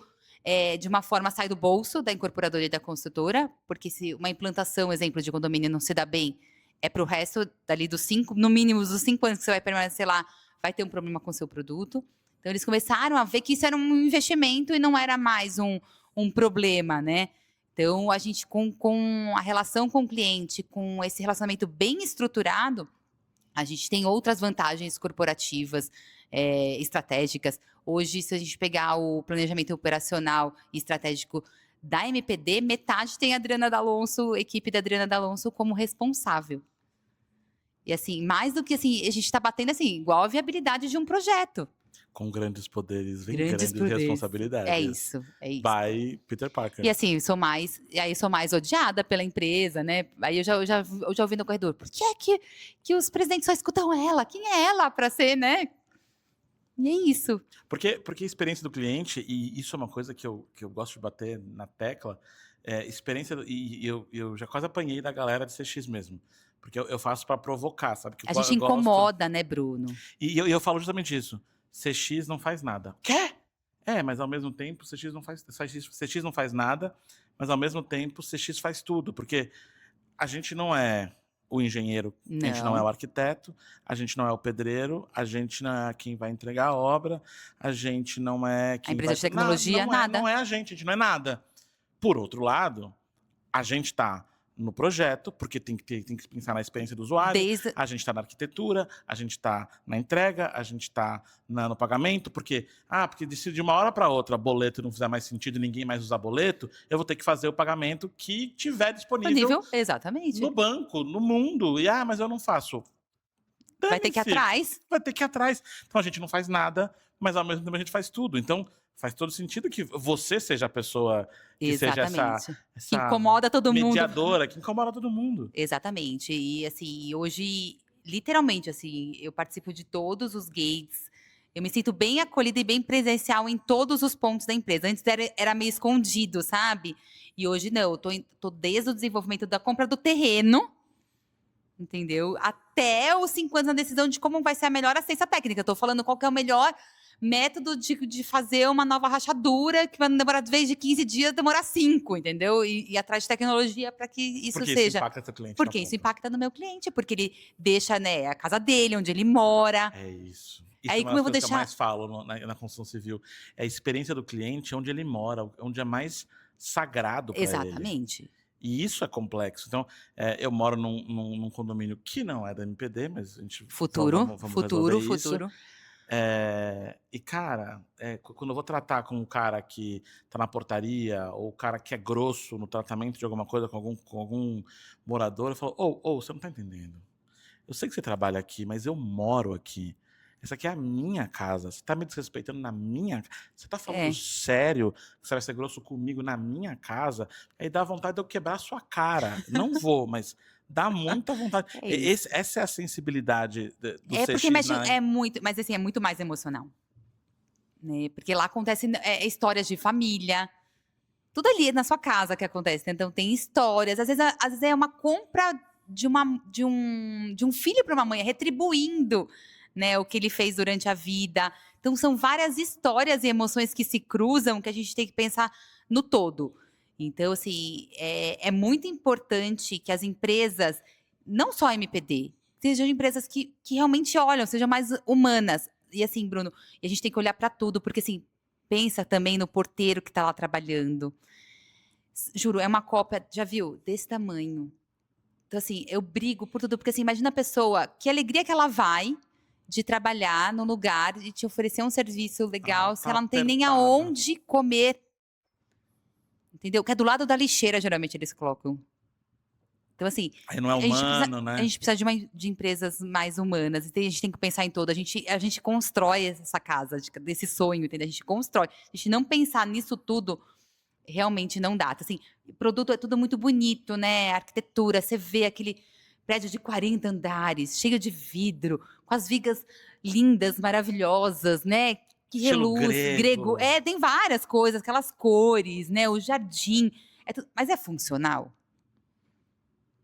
[SPEAKER 2] de uma forma, sai do bolso da incorporadora e da construtora, porque se uma implantação, exemplo de condomínio, não se dá bem, é pro resto dali dos 5, no mínimo dos 5 anos que você vai permanecer lá, vai ter um problema com o seu produto. Então, eles começaram a ver que isso era um investimento e não era mais um problema, né? Então, a gente, com a relação com o cliente, com esse relacionamento bem estruturado, a gente tem outras vantagens corporativas, estratégicas. Hoje, se a gente pegar o planejamento operacional e estratégico da MPD, metade tem a Adriana D'Alonso, equipe da Adriana D'Alonso como responsável. E assim, mais do que assim, a gente está batendo assim, igual a viabilidade de um projeto.
[SPEAKER 1] Com grandes poderes vem
[SPEAKER 2] Grandes
[SPEAKER 1] grandes
[SPEAKER 2] poderes.
[SPEAKER 1] responsabilidades.
[SPEAKER 2] É isso.
[SPEAKER 1] By Peter Parker.
[SPEAKER 2] E assim, sou mais odiada pela empresa, né? Aí eu já ouvi no corredor, por que é que os presidentes só escutam ela? Quem é ela para ser, né? E é isso.
[SPEAKER 1] Porque a experiência do cliente, e isso é uma coisa que eu gosto de bater na tecla, eu já quase apanhei da galera de CX mesmo. Porque eu faço para provocar, sabe? Que
[SPEAKER 2] A
[SPEAKER 1] eu
[SPEAKER 2] gente
[SPEAKER 1] gosto.
[SPEAKER 2] incomoda, né, Bruno?
[SPEAKER 1] E eu falo justamente isso. CX não faz nada. Quê? Mas ao mesmo tempo, CX não faz nada, mas ao mesmo tempo, CX faz tudo. Porque a gente não é o engenheiro, a gente não é o arquiteto, a gente não é o pedreiro, a gente não é quem vai entregar a obra, a gente não é quem
[SPEAKER 2] A empresa
[SPEAKER 1] vai...
[SPEAKER 2] de tecnologia, nada.
[SPEAKER 1] Não é a gente não é nada. Por outro lado, a gente está no projeto, porque tem que pensar na experiência do usuário, a gente está na arquitetura, a gente está na entrega, a gente está no pagamento, porque se de uma hora para outra boleto não fizer mais sentido e ninguém mais usar boleto, eu vou ter que fazer o pagamento que tiver disponível
[SPEAKER 2] exatamente.
[SPEAKER 1] no banco, no mundo. Mas eu não faço.
[SPEAKER 2] Vai ter que ir atrás.
[SPEAKER 1] Vai ter que ir atrás. Então a gente não faz nada, mas ao mesmo tempo a gente faz tudo. Então faz todo sentido que você seja a pessoa que
[SPEAKER 2] Exatamente.
[SPEAKER 1] seja essa
[SPEAKER 2] que incomoda todo mundo.
[SPEAKER 1] Mediadora, que incomoda todo mundo.
[SPEAKER 2] Exatamente. E assim, hoje, literalmente, assim, eu participo de todos os gates. Eu me sinto bem acolhida e bem presencial em todos os pontos da empresa. Antes era meio escondido, sabe? E hoje não, eu tô desde o desenvolvimento da compra do terreno, entendeu? Até os 5 anos na decisão de como vai ser a melhor assistência técnica. Eu tô falando qual que é o melhor método de fazer uma nova rachadura, que vai demorar, de vez de 15 dias, demorar 5, entendeu? E atrás de tecnologia para que isso
[SPEAKER 1] porque
[SPEAKER 2] seja.
[SPEAKER 1] Isso impacta seu cliente.
[SPEAKER 2] Porque isso impacta no meu cliente, porque ele deixa, né, a casa dele, onde ele mora.
[SPEAKER 1] É isso.
[SPEAKER 2] Aí,
[SPEAKER 1] é uma
[SPEAKER 2] como eu vou
[SPEAKER 1] das coisas que eu
[SPEAKER 2] deixar.
[SPEAKER 1] mais falo na construção civil. É a experiência do cliente onde ele mora, onde é mais sagrado para ele.
[SPEAKER 2] Exatamente.
[SPEAKER 1] E isso é complexo. Então, eu moro num condomínio que não é da MPD, mas a gente...
[SPEAKER 2] Futuro.
[SPEAKER 1] Vamos resolver isso.
[SPEAKER 2] Futuro.
[SPEAKER 1] E, cara, quando eu vou tratar com um cara que tá na portaria, ou o cara que é grosso no tratamento de alguma coisa com algum morador, eu falo, você não tá entendendo. Eu sei que você trabalha aqui, mas eu moro aqui. Essa aqui é a minha casa. Você tá me desrespeitando na minha casa. Você tá falando sério que você vai ser grosso comigo na minha casa? Aí dá vontade de eu quebrar a sua cara. Não vou, mas dá muita vontade. Essa é a sensibilidade do CX.
[SPEAKER 2] Porque mas assim, é muito mais emocional. Né? Porque lá acontecem histórias de família. Tudo ali na sua casa que acontece. Né? Então tem histórias. Às vezes é uma compra de um filho para uma mãe, retribuindo, né, o que ele fez durante a vida. Então, são várias histórias e emoções que se cruzam que a gente tem que pensar no todo. Então, assim, é muito importante que as empresas, não só a MPD, sejam empresas que realmente olham, sejam mais humanas. E assim, Bruno, a gente tem que olhar para tudo, porque assim, pensa também no porteiro que está lá trabalhando. Juro, é uma cópia, já viu? Desse tamanho. Então, assim, eu brigo por tudo, porque assim, imagina a pessoa, que alegria que ela vai de trabalhar num lugar e te oferecer um serviço legal, se ela não tem nem aonde comer. Entendeu? Que é do lado da lixeira, geralmente, eles colocam. Então, assim...
[SPEAKER 1] Aí não é humano, né?
[SPEAKER 2] A gente precisa de empresas mais humanas. A gente tem que pensar em todo. A gente constrói essa casa, desse sonho, entendeu? A gente constrói. A gente não pensar nisso tudo, realmente não dá. Assim, produto é tudo muito bonito, né? Arquitetura, você vê aquele prédio de 40 andares, cheio de vidro, com as vigas lindas, maravilhosas, né? Que reluz, grego. Tem várias coisas, aquelas cores, né? O jardim. Mas é funcional?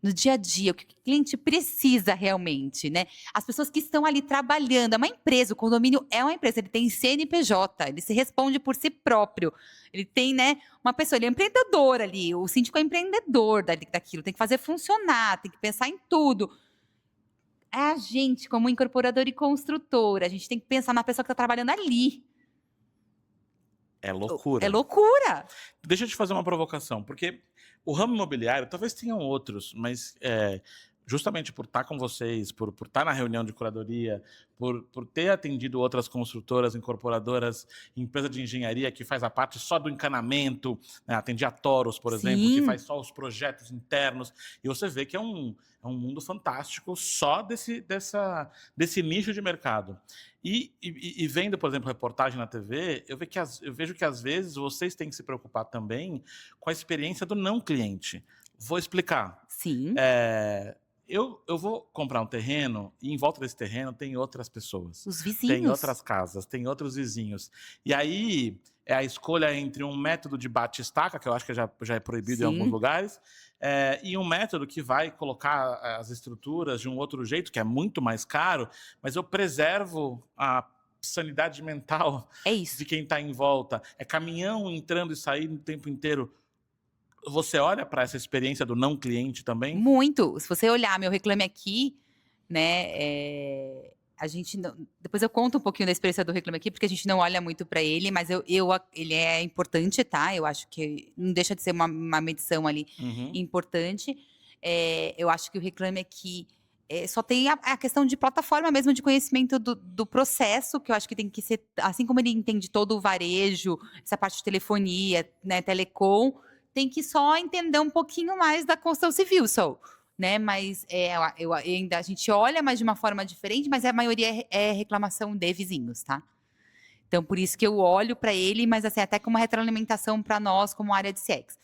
[SPEAKER 2] No dia a dia, o que o cliente precisa realmente, né? As pessoas que estão ali trabalhando, é uma empresa, o condomínio é uma empresa, ele tem CNPJ, ele se responde por si próprio. Ele tem, né, uma pessoa, ele é empreendedor ali, o síndico é empreendedor daquilo, tem que fazer funcionar, tem que pensar em tudo. é a gente, como incorporadora e construtora. A gente tem que pensar na pessoa que está trabalhando ali.
[SPEAKER 1] É loucura.
[SPEAKER 2] É loucura.
[SPEAKER 1] Deixa eu te fazer uma provocação, porque o ramo imobiliário, talvez tenham outros, mas justamente por estar com vocês, por estar na reunião de curadoria, por ter atendido outras construtoras, incorporadoras, empresa de engenharia que faz a parte só do encanamento, né? Atendi a Toros, por exemplo, que
[SPEAKER 2] Sim.
[SPEAKER 1] faz só os projetos internos, e você vê que é um mundo fantástico só desse nicho de mercado. E vendo, por exemplo, reportagem na TV, eu vejo que às vezes vocês têm que se preocupar também com a experiência do não cliente. Vou explicar.
[SPEAKER 2] Sim.
[SPEAKER 1] Eu vou comprar um terreno e em volta desse terreno tem outras pessoas.
[SPEAKER 2] Os vizinhos.
[SPEAKER 1] Tem outras casas, tem outros vizinhos. E aí é a escolha entre um método de bate-estaca, que eu acho que já é proibido em
[SPEAKER 2] Sim.
[SPEAKER 1] alguns lugares, e um método que vai colocar as estruturas de um outro jeito, que é muito mais caro, mas eu preservo a sanidade mental
[SPEAKER 2] É isso.
[SPEAKER 1] de quem está em volta. É caminhão entrando e saindo o tempo inteiro. Você olha para essa experiência do não cliente também?
[SPEAKER 2] Muito. Se você olhar meu Reclame Aqui, né, a gente não, depois eu conto um pouquinho da experiência do Reclame Aqui, porque a gente não olha muito para ele, mas ele é importante, tá? Eu acho que não deixa de ser uma medição ali
[SPEAKER 1] Uhum.
[SPEAKER 2] importante. Eu acho que o Reclame Aqui só tem a questão de plataforma mesmo, de conhecimento do processo, que eu acho que tem que ser, assim como ele entende todo o varejo, essa parte de telefonia, né, telecom, tem que só entender um pouquinho mais da construção civil, né? Mas a gente olha, mas de uma forma diferente, mas a maioria é reclamação de vizinhos, tá? Então, por isso que eu olho para ele, mas assim, até como retroalimentação para nós, como área de CX.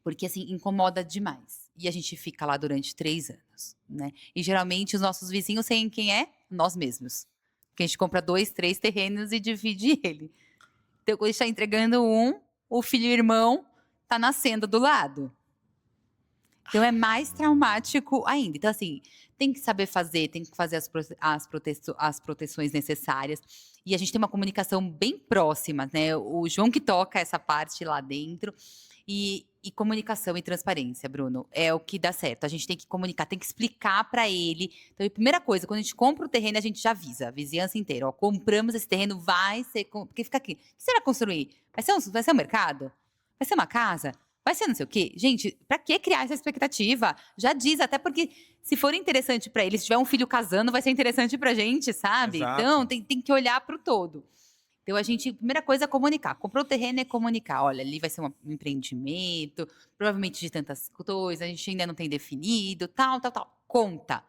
[SPEAKER 2] Porque, assim, incomoda demais. E a gente fica lá durante 3 anos, né? E, geralmente, os nossos vizinhos sabem quem é? Nós mesmos. Porque a gente compra 2, 3 terrenos e divide ele. Então, quando a gente está entregando o filho e o irmão tá nascendo do lado. Então é mais traumático ainda. Então, assim, tem que saber fazer, tem que fazer as proteções necessárias. E a gente tem uma comunicação bem próxima, né? O João que toca essa parte lá dentro. E comunicação e transparência, Bruno, é o que dá certo. A gente tem que comunicar, tem que explicar para ele. Então, a primeira coisa, quando a gente compra o terreno, a gente já avisa a vizinhança inteira. Ó, compramos esse terreno, vai ser... Porque fica aqui. O que você vai construir? Vai ser um mercado? Vai ser uma casa? Vai ser não sei o quê? Gente, pra que criar essa expectativa? Já diz, até porque se for interessante pra ele, se tiver um filho casando, vai ser interessante pra gente, sabe?
[SPEAKER 1] Exato.
[SPEAKER 2] Então, tem que olhar pro todo. Então, a primeira coisa é comunicar. Comprou o terreno é comunicar. Olha, ali vai ser um empreendimento, provavelmente de tantas coisas, a gente ainda não tem definido, tal. Conta.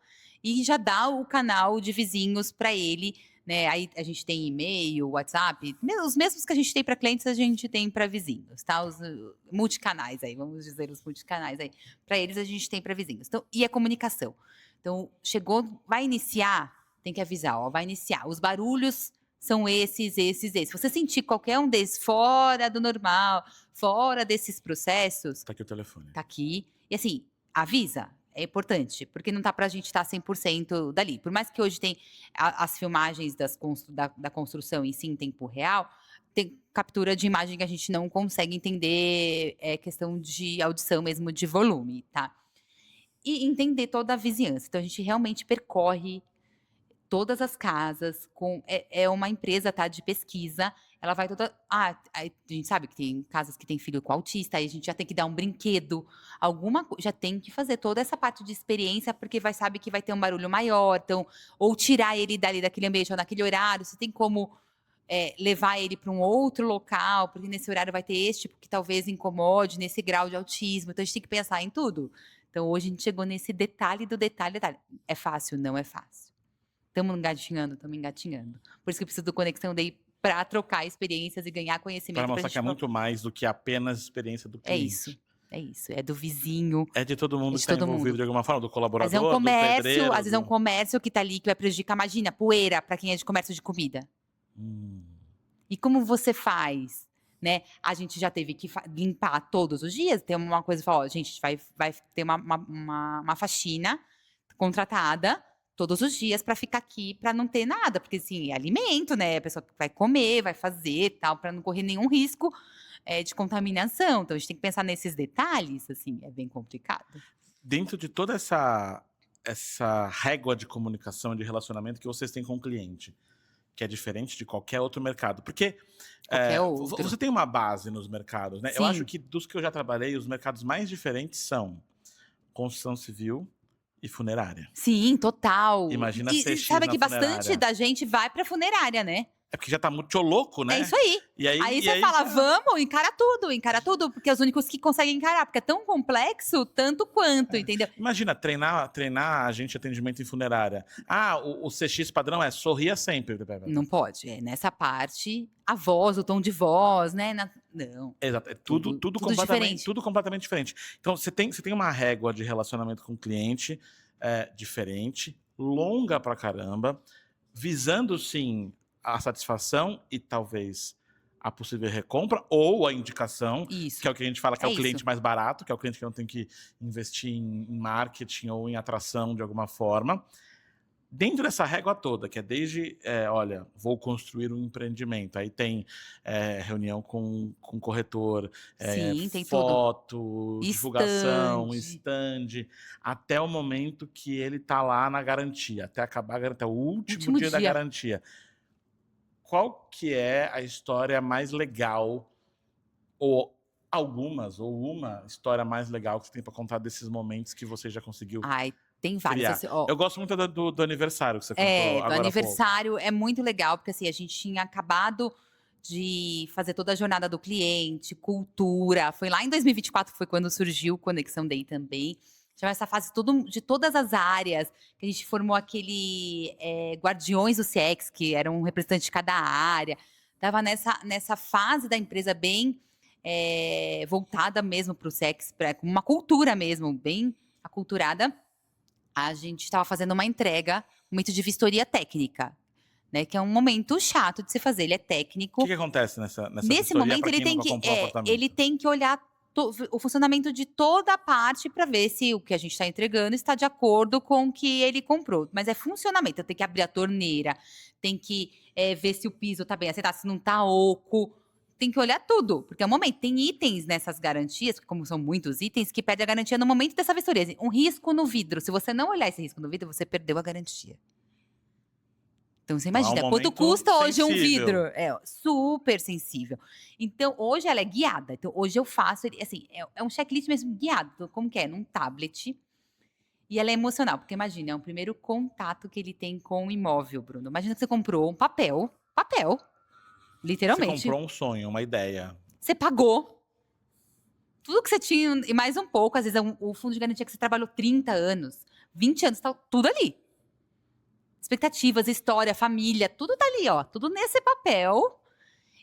[SPEAKER 2] E já dá o canal de vizinhos pra ele, né? Aí a gente tem e-mail, WhatsApp, os mesmos que a gente tem para clientes, a gente tem para vizinhos, tá? Os multicanais aí, vamos dizer os multicanais aí. Para eles a gente tem para vizinhos. Então, e a comunicação. Então, chegou, vai iniciar, tem que avisar, ó, vai iniciar. Os barulhos são esses. Se você sentir qualquer um desses fora do normal, fora desses processos,
[SPEAKER 1] Tá aqui o telefone.
[SPEAKER 2] tá aqui. E assim, avisa. É importante, porque não tá pra gente estar 100% dali. Por mais que hoje tem as filmagens da construção em si em tempo real, tem captura de imagem que a gente não consegue entender, questão de audição mesmo, de volume, tá? E entender toda a vizinhança. Então, a gente realmente percorre todas as casas, é uma empresa, tá, de pesquisa, ela vai toda... a gente sabe que tem casas que tem filho com autista, aí a gente já tem que dar um brinquedo, já tem que fazer toda essa parte de experiência, porque sabe que vai ter um barulho maior, então, ou tirar ele daquele ambiente, ou naquele horário, você tem como levar ele para um outro local, porque nesse horário vai ter esse tipo que talvez incomode, nesse grau de autismo, então a gente tem que pensar em tudo. Então, hoje a gente chegou nesse detalhe do detalhe. É fácil? Não é fácil. Estamos engatinhando. Por isso que eu preciso do Conexão Day para trocar experiências e ganhar conhecimento.
[SPEAKER 1] Para mostrar que é muito mais do que apenas experiência do cliente.
[SPEAKER 2] É isso. É do vizinho.
[SPEAKER 1] É de todo mundo
[SPEAKER 2] de
[SPEAKER 1] que está
[SPEAKER 2] todo
[SPEAKER 1] envolvido
[SPEAKER 2] mundo.
[SPEAKER 1] de alguma forma, do colaborador,
[SPEAKER 2] Às vezes é um comércio,
[SPEAKER 1] do pedreiro.
[SPEAKER 2] às vezes é um comércio que está ali, que vai prejudicar. Imagina, poeira para quem é de comércio de comida. E como você faz? Né? A gente já teve que limpar todos os dias. Tem uma coisa que fala, ó, gente, vai ter uma faxina contratada todos os dias para ficar aqui, para não ter nada, porque assim, é alimento, né? A pessoa vai comer, vai fazer, tal, para não correr nenhum risco de contaminação. Então a gente tem que pensar nesses detalhes, assim, é bem complicado.
[SPEAKER 1] Dentro de toda essa essa régua de comunicação e de relacionamento que vocês têm com o cliente, que é diferente de qualquer outro mercado. Porque
[SPEAKER 2] Qualquer outro.
[SPEAKER 1] você tem uma base nos mercados, né? Eu
[SPEAKER 2] Sim.
[SPEAKER 1] acho que dos que eu já trabalhei, os mercados mais diferentes são construção civil e funerária.
[SPEAKER 2] Sim, total.
[SPEAKER 1] Imagina
[SPEAKER 2] e
[SPEAKER 1] CX
[SPEAKER 2] sabe
[SPEAKER 1] na
[SPEAKER 2] que bastante
[SPEAKER 1] funerária.
[SPEAKER 2] da gente vai pra funerária, né?
[SPEAKER 1] É porque já tá muito louco, né?
[SPEAKER 2] É isso aí.
[SPEAKER 1] E aí,
[SPEAKER 2] Aí
[SPEAKER 1] e
[SPEAKER 2] você fala, vamos, encara tudo, porque é os únicos que conseguem encarar, porque é tão complexo, tanto quanto, entendeu?
[SPEAKER 1] Imagina, treinar agente de atendimento em funerária. Ah, o CX padrão é sorria sempre.
[SPEAKER 2] Não pode. É, nessa parte, a voz, o tom de voz, né? Não.
[SPEAKER 1] Exato, é
[SPEAKER 2] Tudo
[SPEAKER 1] tudo
[SPEAKER 2] diferente.
[SPEAKER 1] completamente diferente. Então, você tem uma régua de relacionamento com o cliente diferente, longa pra caramba, visando, sim, a satisfação e talvez a possível recompra ou a indicação,
[SPEAKER 2] Isso.
[SPEAKER 1] que é o que a gente fala que é o
[SPEAKER 2] É
[SPEAKER 1] cliente
[SPEAKER 2] isso.
[SPEAKER 1] mais barato, que é o cliente que não tem que investir em marketing ou em atração de alguma forma. Dentro dessa régua toda, que é desde, olha, vou construir um empreendimento, aí tem reunião com corretor,
[SPEAKER 2] Sim, tem tudo.
[SPEAKER 1] foto, divulgação, stand, até o momento que ele tá lá na garantia, até acabar a garantia, o último dia da garantia. Qual que é a história mais legal, ou algumas, ou uma história mais legal que você tem para contar desses momentos que você já conseguiu
[SPEAKER 2] Ai, tem vários.
[SPEAKER 1] criar?
[SPEAKER 2] Assim, ó,
[SPEAKER 1] Eu gosto muito do aniversário que você contou agora
[SPEAKER 2] do
[SPEAKER 1] há pouco.
[SPEAKER 2] aniversário é muito legal, porque assim, a gente tinha acabado de fazer toda a jornada do cliente, cultura. Foi lá em 2024, foi quando surgiu o Conexão Day também. Tinha essa fase de todas as áreas, que a gente formou aquele Guardiões do CX, que era um representante de cada área. Tava nessa fase da empresa bem voltada mesmo para o CX, com uma cultura mesmo, bem aculturada. A gente estava fazendo uma entrega, um momento de vistoria técnica, né? Que é um momento chato de se fazer. Ele é técnico.
[SPEAKER 1] O que acontece nessa
[SPEAKER 2] Nesse
[SPEAKER 1] vistoria
[SPEAKER 2] momento
[SPEAKER 1] pra
[SPEAKER 2] ele
[SPEAKER 1] quem
[SPEAKER 2] tem
[SPEAKER 1] nunca
[SPEAKER 2] que
[SPEAKER 1] comprou apartamento?
[SPEAKER 2] ele tem que olhar o funcionamento de toda a parte para ver se o que a gente está entregando está de acordo com o que ele comprou. Mas é funcionamento. Tem que abrir a torneira, tem que ver se o piso está bem assentado, se não está oco. Tem que olhar tudo, porque é o momento. Tem itens nessas garantias, como são muitos itens, que perde a garantia no momento dessa vistoria. Um risco no vidro. Se você não olhar esse risco no vidro, você perdeu a garantia. Então, você imagina, quanto
[SPEAKER 1] momento
[SPEAKER 2] custa hoje um
[SPEAKER 1] sensível.
[SPEAKER 2] vidro? É super sensível. Então, hoje ela é guiada. Então, hoje eu faço, assim, é um checklist mesmo guiado. Então, como que é? Num tablet. E ela é emocional, porque imagina, é o primeiro contato que ele tem com o imóvel, Bruno. Imagina que você comprou um papel, literalmente.
[SPEAKER 1] Você comprou um sonho, uma ideia.
[SPEAKER 2] Você pagou tudo que você tinha e mais um pouco. Às vezes, o fundo de garantia que você trabalhou 30 anos, 20 anos, tá tudo ali. Expectativas, história, família, tudo tá ali, ó. Tudo nesse papel.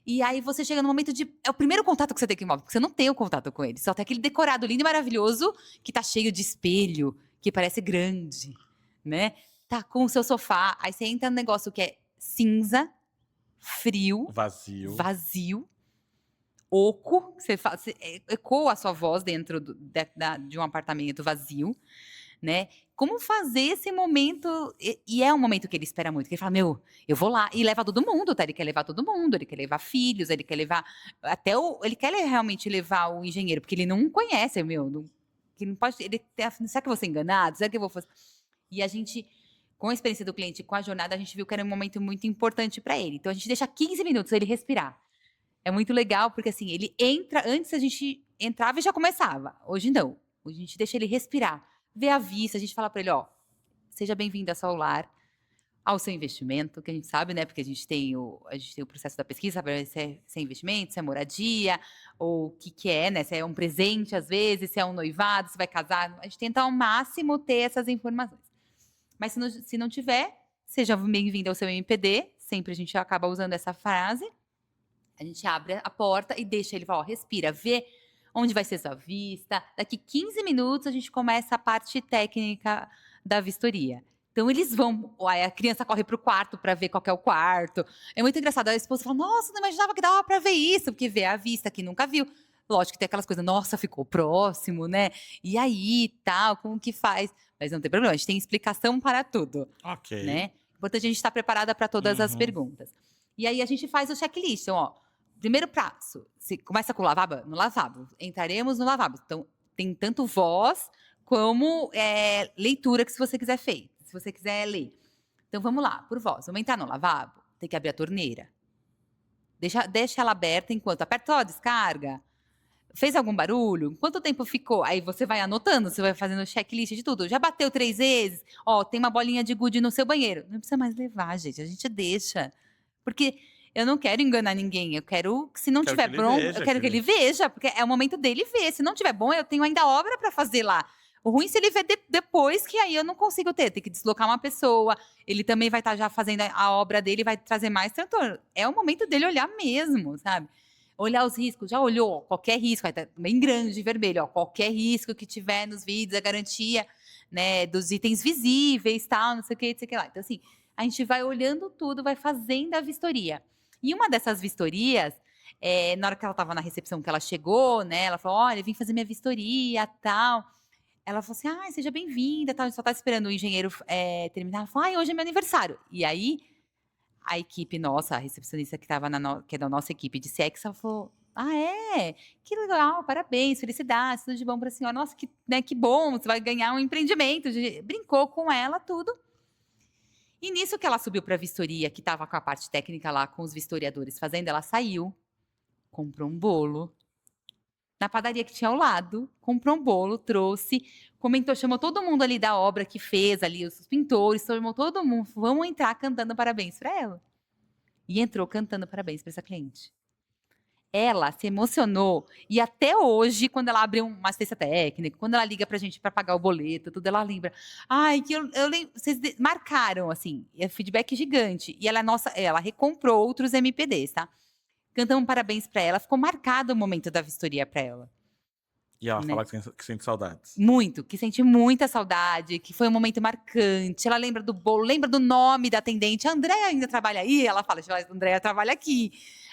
[SPEAKER 2] E aí você chega no momento de... É o primeiro contato que você tem com o imóvel, porque você não tem o contato com ele. Só tem aquele decorado lindo e maravilhoso que tá cheio de espelho, que parece grande, né? Tá com o seu sofá. Aí você entra no negócio que é cinza, frio, vazio, oco. Você ecoa a sua voz dentro de um apartamento vazio, né? Como fazer esse momento... E é um momento que ele espera muito. Que ele fala, meu, eu vou lá. E leva todo mundo, tá? Ele quer levar todo mundo. Ele quer levar filhos, ele quer levar... Ele quer realmente levar o engenheiro, porque ele não conhece, que não pode... será que eu vou ser enganado? Será que eu vou fazer... E a gente... Com a experiência do cliente, com a jornada, a gente viu que era um momento muito importante para ele. Então, a gente deixa 15 minutos ele respirar. É muito legal, porque assim, ele entra... Antes a gente entrava e já começava. Hoje não. Hoje a gente deixa ele respirar. Ver a vista, a gente fala para ele, ó, seja bem-vindo a Solar, ao seu investimento, que a gente sabe, né, porque a gente tem o processo da pesquisa, sabe se é investimento, se é moradia, ou o que é, né, se é um presente às vezes, se é um noivado, se vai casar, a gente tenta ao máximo ter essas informações. Mas se não tiver, seja bem-vindo ao seu MPD, sempre a gente acaba usando essa frase, a gente abre a porta e deixa ele falar, ó, respira, vê onde vai ser sua vista. Daqui 15 minutos a gente começa a parte técnica da vistoria. Então eles vão, aí a criança corre pro quarto para ver qual que é o quarto. É muito engraçado, a esposa fala, nossa, não imaginava que dava para ver isso, porque vê a vista que nunca viu. Lógico que tem aquelas coisas, nossa, ficou próximo, né? E aí, tal, como que faz? Mas não tem problema, a gente tem explicação para tudo.
[SPEAKER 1] Ok.
[SPEAKER 2] Né? Importante a gente estar preparada para todas as perguntas. E aí a gente faz o checklist, então, ó. Primeiro prazo, se começa com o lavabo, no lavabo. Entraremos no lavabo. Então, tem tanto voz como leitura que se você quiser se você quiser ler. Então vamos lá, por voz. Vamos entrar no lavabo, tem que abrir a torneira. Deixa ela aberta enquanto apertou a descarga. Fez algum barulho? Quanto tempo ficou? Aí você vai anotando, você vai fazendo checklist de tudo. Já bateu 3 vezes? Ó, tem uma bolinha de gude no seu banheiro. Não precisa mais levar, gente. A gente deixa. Porque eu não quero enganar ninguém. Eu quero que, se não tiver bom, eu quero que ele veja. Porque é o momento dele ver. Se não tiver bom, eu tenho ainda obra para fazer lá. O ruim se ele ver depois, que aí eu não consigo ter. Tem que deslocar uma pessoa. Ele também vai estar já fazendo a obra dele, vai trazer mais transtorno. É o momento dele olhar mesmo, sabe? Olhar os riscos, já olhou qualquer risco, aí tá bem grande, vermelho, ó, qualquer risco que tiver nos vídeos, a garantia, né, dos itens visíveis, tal, não sei o que lá. Então, assim, a gente vai olhando tudo, vai fazendo a vistoria. E uma dessas vistorias, na hora que ela estava na recepção, que ela chegou, né, ela falou, olha, vim fazer minha vistoria, tal. Ela falou assim, seja bem-vinda, tal, a gente só tá esperando o engenheiro terminar. Ela falou, hoje é meu aniversário. E aí, a equipe nossa, a recepcionista que estava que é da nossa equipe de CX, ela falou, que legal, parabéns, felicidades, tudo de bom para a senhora. Nossa, que bom, você vai ganhar um empreendimento. Brincou com ela, tudo. E nisso que ela subiu para a vistoria, que estava com a parte técnica lá, com os vistoriadores fazendo, ela saiu, comprou um bolo, na padaria que tinha ao lado, comprou um bolo, trouxe, comentou, chamou todo mundo ali da obra que fez ali, os pintores, chamou todo mundo, vamos entrar cantando parabéns para ela. E entrou cantando parabéns para essa cliente. Ela se emocionou e até hoje, quando ela abre uma assistência técnica, quando ela liga pra gente para pagar o boleto, tudo, ela lembra. Que eu lembro, vocês marcaram, assim, é feedback gigante. E ela recomprououtros MPDs, tá? Cantamos parabéns para ela, ficou marcado o momento da vistoria para ela.
[SPEAKER 1] E ela fala que sente saudades.
[SPEAKER 2] Muito, que sente muita saudade, que foi um momento marcante. Ela lembra do bolo, lembra do nome da atendente. A Andréia ainda trabalha aí? Ela fala, a Andréia trabalha aqui.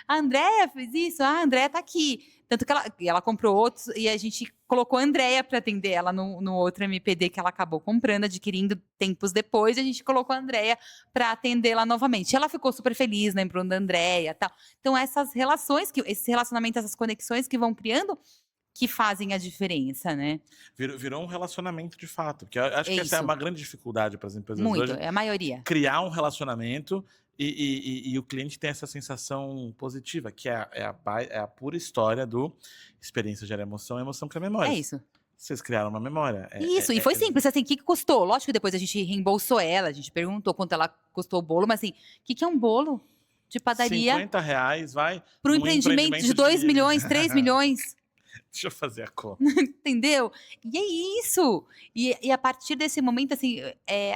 [SPEAKER 2] A Andréia fez isso? A Andréia tá aqui. Tanto que ela comprou outros e a gente colocou a Andréia para atender ela no outro MPD que ela acabou comprando, adquirindo tempos depois. E a gente colocou a Andréia para atendê-la novamente. Ela ficou super feliz, lembrando da Andréia e tal. Então, essas relações, esses relacionamentos, essas conexões que vão criando, que fazem a diferença, né?
[SPEAKER 1] Virou um relacionamento de fato. Porque eu acho que essa é uma grande dificuldade para as empresas
[SPEAKER 2] hoje.
[SPEAKER 1] Muito,
[SPEAKER 2] é a maioria.
[SPEAKER 1] Criar um relacionamento e o cliente tem essa sensação positiva, que é a pura história do experiência gera emoção, emoção cria memória.
[SPEAKER 2] É isso.
[SPEAKER 1] Vocês criaram uma memória.
[SPEAKER 2] Isso, e foi simples, assim, o que custou? Lógico que depois a gente reembolsou ela, a gente perguntou quanto ela custou o bolo, mas assim, o que é um bolo de padaria?
[SPEAKER 1] R$50, vai.
[SPEAKER 2] Para um empreendimento de 2 milhões, 3 milhões.
[SPEAKER 1] Deixa eu fazer a conta.
[SPEAKER 2] Entendeu? E é isso. E a partir desse momento, assim,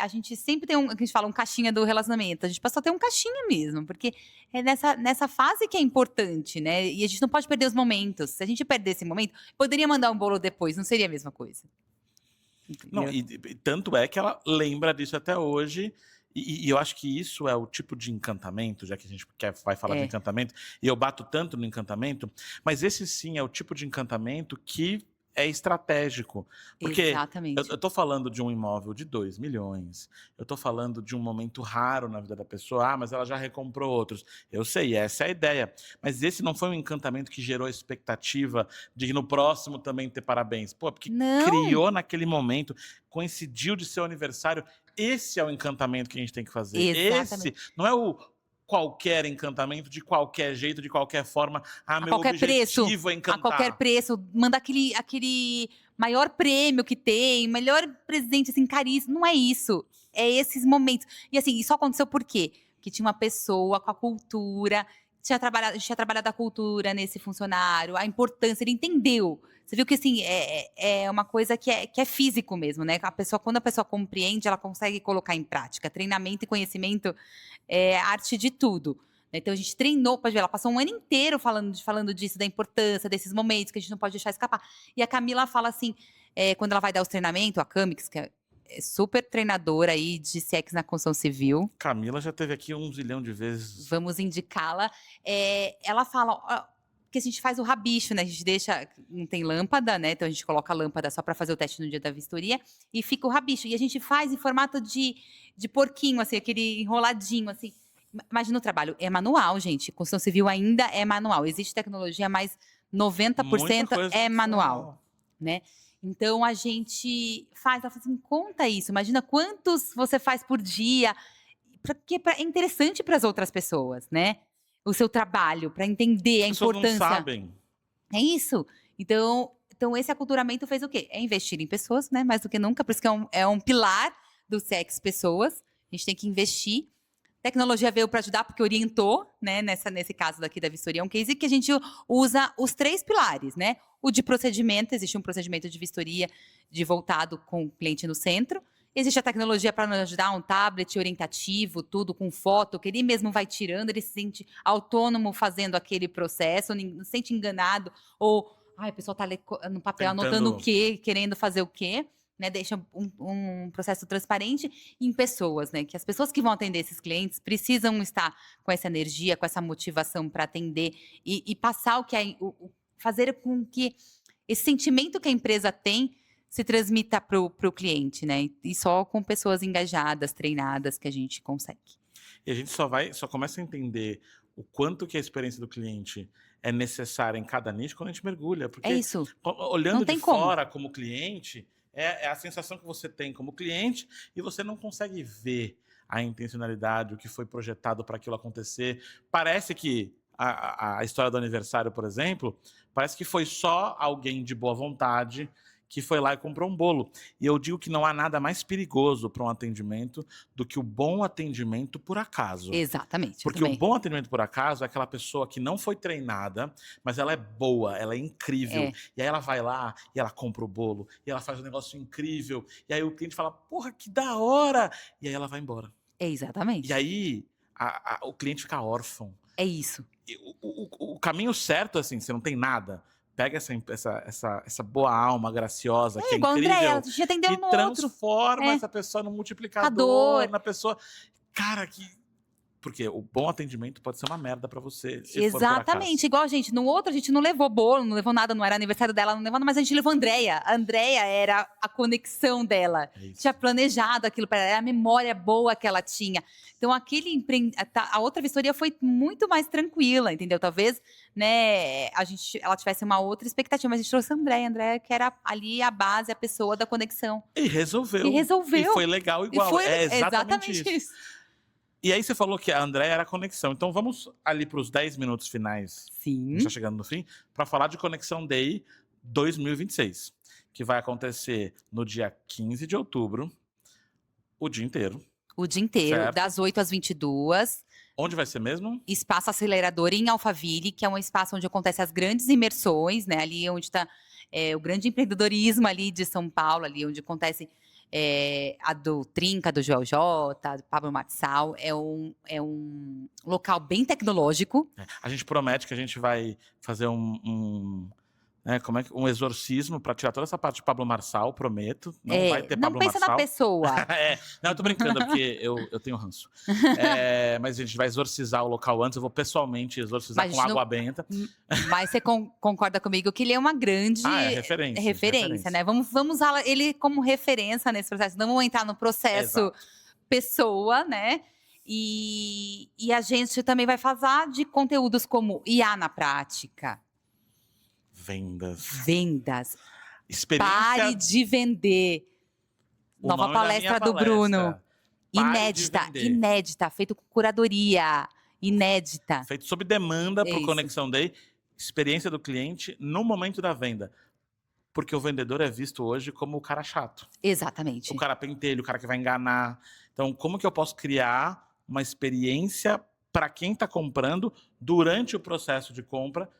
[SPEAKER 2] a gente sempre tem a gente fala um caixinha do relacionamento. A gente passou a ter um caixinha mesmo, porque é nessa fase que é importante, né? E a gente não pode perder os momentos. Se a gente perder esse momento, poderia mandar um bolo depois, não seria a mesma coisa.
[SPEAKER 1] Não, e tanto é que ela lembra disso até hoje. E eu acho que isso é o tipo de encantamento, já que a gente vai falar de encantamento, e eu bato tanto no encantamento, mas esse sim é o tipo de encantamento que é estratégico. Porque
[SPEAKER 2] Exatamente.
[SPEAKER 1] eu tô falando de um imóvel de 2 milhões, eu tô falando de um momento raro na vida da pessoa, mas ela já recomprou outros. Eu sei, essa é a ideia. Mas esse não foi um encantamento que gerou a expectativa de no próximo também ter parabéns. Pô, porque criou naquele momento, coincidiu de seu aniversário. Esse é o encantamento que a gente tem que fazer.
[SPEAKER 2] Exatamente.
[SPEAKER 1] Esse não é o qualquer encantamento, de qualquer jeito, de qualquer forma. Meu
[SPEAKER 2] qualquer
[SPEAKER 1] objetivo
[SPEAKER 2] preço,
[SPEAKER 1] é encantar.
[SPEAKER 2] A qualquer preço, manda aquele maior prêmio que tem, melhor presente, assim, caríssimo. Não é isso. É esses momentos. E assim, isso aconteceu por quê? Porque tinha uma pessoa com a cultura, tinha trabalhado a cultura nesse funcionário, a importância, ele entendeu. Você viu que, assim, é uma coisa que é físico mesmo, né? Quando a pessoa compreende, ela consegue colocar em prática. Treinamento e conhecimento é arte de tudo. Então, a gente treinou, pode ver, ela passou um ano inteiro falando disso, da importância, desses momentos que a gente não pode deixar escapar. E a Camila fala assim, quando ela vai dar os treinamentos, a Camix, que é super treinadora aí de CX na construção civil.
[SPEAKER 1] Camila já teve aqui 1 zilhão de vezes.
[SPEAKER 2] Vamos indicá-la. Ela fala... que a gente faz o rabicho, né? A gente deixa... Não tem lâmpada, né? Então, a gente coloca a lâmpada só para fazer o teste no dia da vistoria. E fica o rabicho. E a gente faz em formato de porquinho, assim. Aquele enroladinho, assim. Imagina o trabalho. É manual, gente. Construção civil ainda é manual. Existe tecnologia, mas 90% é manual, né? Então, a gente ela fala assim, conta isso, imagina quantos você faz por dia, porque é interessante para as outras pessoas, né? O seu trabalho, para entender a
[SPEAKER 1] As pessoas não
[SPEAKER 2] importância.
[SPEAKER 1] sabem.
[SPEAKER 2] É isso. Então, esse aculturamento fez o quê? É investir em pessoas, né? Mais do que nunca, por isso que é um pilar do CX Pessoas. A gente tem que investir. Tecnologia veio para ajudar porque orientou, né? Nesse caso daqui da vistoria, é um case que a gente usa os 3 pilares, né? O de procedimento, existe um procedimento de vistoria voltado com o cliente no centro. Existe a tecnologia para nos ajudar, um tablet orientativo, tudo com foto, que ele mesmo vai tirando, ele se sente autônomo fazendo aquele processo, não se sente enganado, ou a pessoa está no papel anotando o quê, querendo fazer o quê. Né, deixa um processo transparente em pessoas, né? Que as pessoas que vão atender esses clientes precisam estar com essa energia, com essa motivação para atender e passar fazer com que esse sentimento que a empresa tem se transmita para o cliente, né? E só com pessoas engajadas, treinadas, que a gente consegue.
[SPEAKER 1] E a gente só começa a entender o quanto que a experiência do cliente é necessária em cada nicho quando a gente mergulha. Porque
[SPEAKER 2] É isso.
[SPEAKER 1] Olhando
[SPEAKER 2] Não tem
[SPEAKER 1] de fora como cliente, é a sensação que você tem como cliente e você não consegue ver a intencionalidade, o que foi projetado para aquilo acontecer. Parece que a história do aniversário, por exemplo, parece que foi só alguém de boa vontade que foi lá e comprou um bolo. E eu digo que não há nada mais perigoso para um atendimento do que o bom atendimento por acaso.
[SPEAKER 2] Exatamente.
[SPEAKER 1] Porque o bom atendimento por acaso é aquela pessoa que não foi treinada, mas ela é boa, ela é incrível.
[SPEAKER 2] É.
[SPEAKER 1] E aí ela vai lá e ela compra o bolo, e ela faz um negócio incrível. E aí o cliente fala, porra, que da hora! E aí ela vai embora.
[SPEAKER 2] É exatamente.
[SPEAKER 1] E aí o cliente fica órfão.
[SPEAKER 2] É isso.
[SPEAKER 1] E o caminho certo, assim, você não tem nada. Pega essa boa alma graciosa, que é
[SPEAKER 2] igual
[SPEAKER 1] incrível,
[SPEAKER 2] Andréia, a gente atendeu
[SPEAKER 1] e
[SPEAKER 2] no outro.
[SPEAKER 1] transforma
[SPEAKER 2] É.
[SPEAKER 1] essa pessoa no multiplicador,
[SPEAKER 2] Ador.
[SPEAKER 1] na pessoa... Cara, porque o bom atendimento pode ser uma merda pra você, se for por
[SPEAKER 2] Exatamente.
[SPEAKER 1] acaso.
[SPEAKER 2] Igual, gente, no outro a gente não levou bolo, não levou nada, não era aniversário dela, não levou nada, mas a gente levou a Andréia. A Andréia era a conexão dela.
[SPEAKER 1] É isso.
[SPEAKER 2] Tinha planejado aquilo para ela, era a memória boa que ela tinha. Então, a outra vistoria foi muito mais tranquila, entendeu? Talvez, né, ela tivesse uma outra expectativa, mas a gente trouxe a Andréia, que era ali a base, a pessoa da conexão.
[SPEAKER 1] E resolveu.
[SPEAKER 2] E resolveu.
[SPEAKER 1] E foi legal igual. É exatamente isso.
[SPEAKER 2] isso.
[SPEAKER 1] E aí você falou que a Andréia era a conexão. Então vamos ali para os 10 minutos finais, a
[SPEAKER 2] Sim.
[SPEAKER 1] gente está chegando no fim, para falar de Conexão Day 2026, que vai acontecer no dia 15 de outubro, o dia inteiro.
[SPEAKER 2] O dia inteiro,
[SPEAKER 1] Certo.
[SPEAKER 2] das 8 às 22.
[SPEAKER 1] Onde vai ser mesmo?
[SPEAKER 2] Espaço Acelerador em Alphaville, que é um espaço onde acontecem as grandes imersões, né? Ali onde está o grande empreendedorismo ali de São Paulo, ali onde acontece a do Trinca, do Joel J, do Pablo Marçal. É um local bem tecnológico.
[SPEAKER 1] A gente promete que a gente vai fazer um exorcismo para tirar toda essa parte de Pablo Marçal, prometo. Não vai ter
[SPEAKER 2] não
[SPEAKER 1] Pablo
[SPEAKER 2] pensa
[SPEAKER 1] Marçal.
[SPEAKER 2] na pessoa.
[SPEAKER 1] Não, eu tô brincando, porque eu tenho ranço. Mas a gente vai exorcizar o local antes, eu vou pessoalmente exorcizar
[SPEAKER 2] Mas
[SPEAKER 1] com
[SPEAKER 2] a gente
[SPEAKER 1] água benta.
[SPEAKER 2] Mas você concorda comigo que ele é uma grande
[SPEAKER 1] referência.
[SPEAKER 2] né? Vamos usar ele como referência nesse processo. Não vamos entrar no processo
[SPEAKER 1] Exato.
[SPEAKER 2] pessoa, né? E a gente também vai falar de conteúdos como IA na prática, vendas,
[SPEAKER 1] Experiência.
[SPEAKER 2] pare de vender.
[SPEAKER 1] O
[SPEAKER 2] Nova
[SPEAKER 1] nome da
[SPEAKER 2] palestra
[SPEAKER 1] minha
[SPEAKER 2] do Bruno.
[SPEAKER 1] Pare de vender.
[SPEAKER 2] Inédita, feito com curadoria, inédita.
[SPEAKER 1] Feito sob demanda
[SPEAKER 2] É
[SPEAKER 1] por
[SPEAKER 2] isso.
[SPEAKER 1] Conexão Day. Experiência do cliente no momento da venda. Porque o vendedor é visto hoje como o cara chato.
[SPEAKER 2] Exatamente.
[SPEAKER 1] O cara pentelho, o cara que vai enganar. Então, como que eu posso criar uma experiência para quem está comprando durante o processo de compra,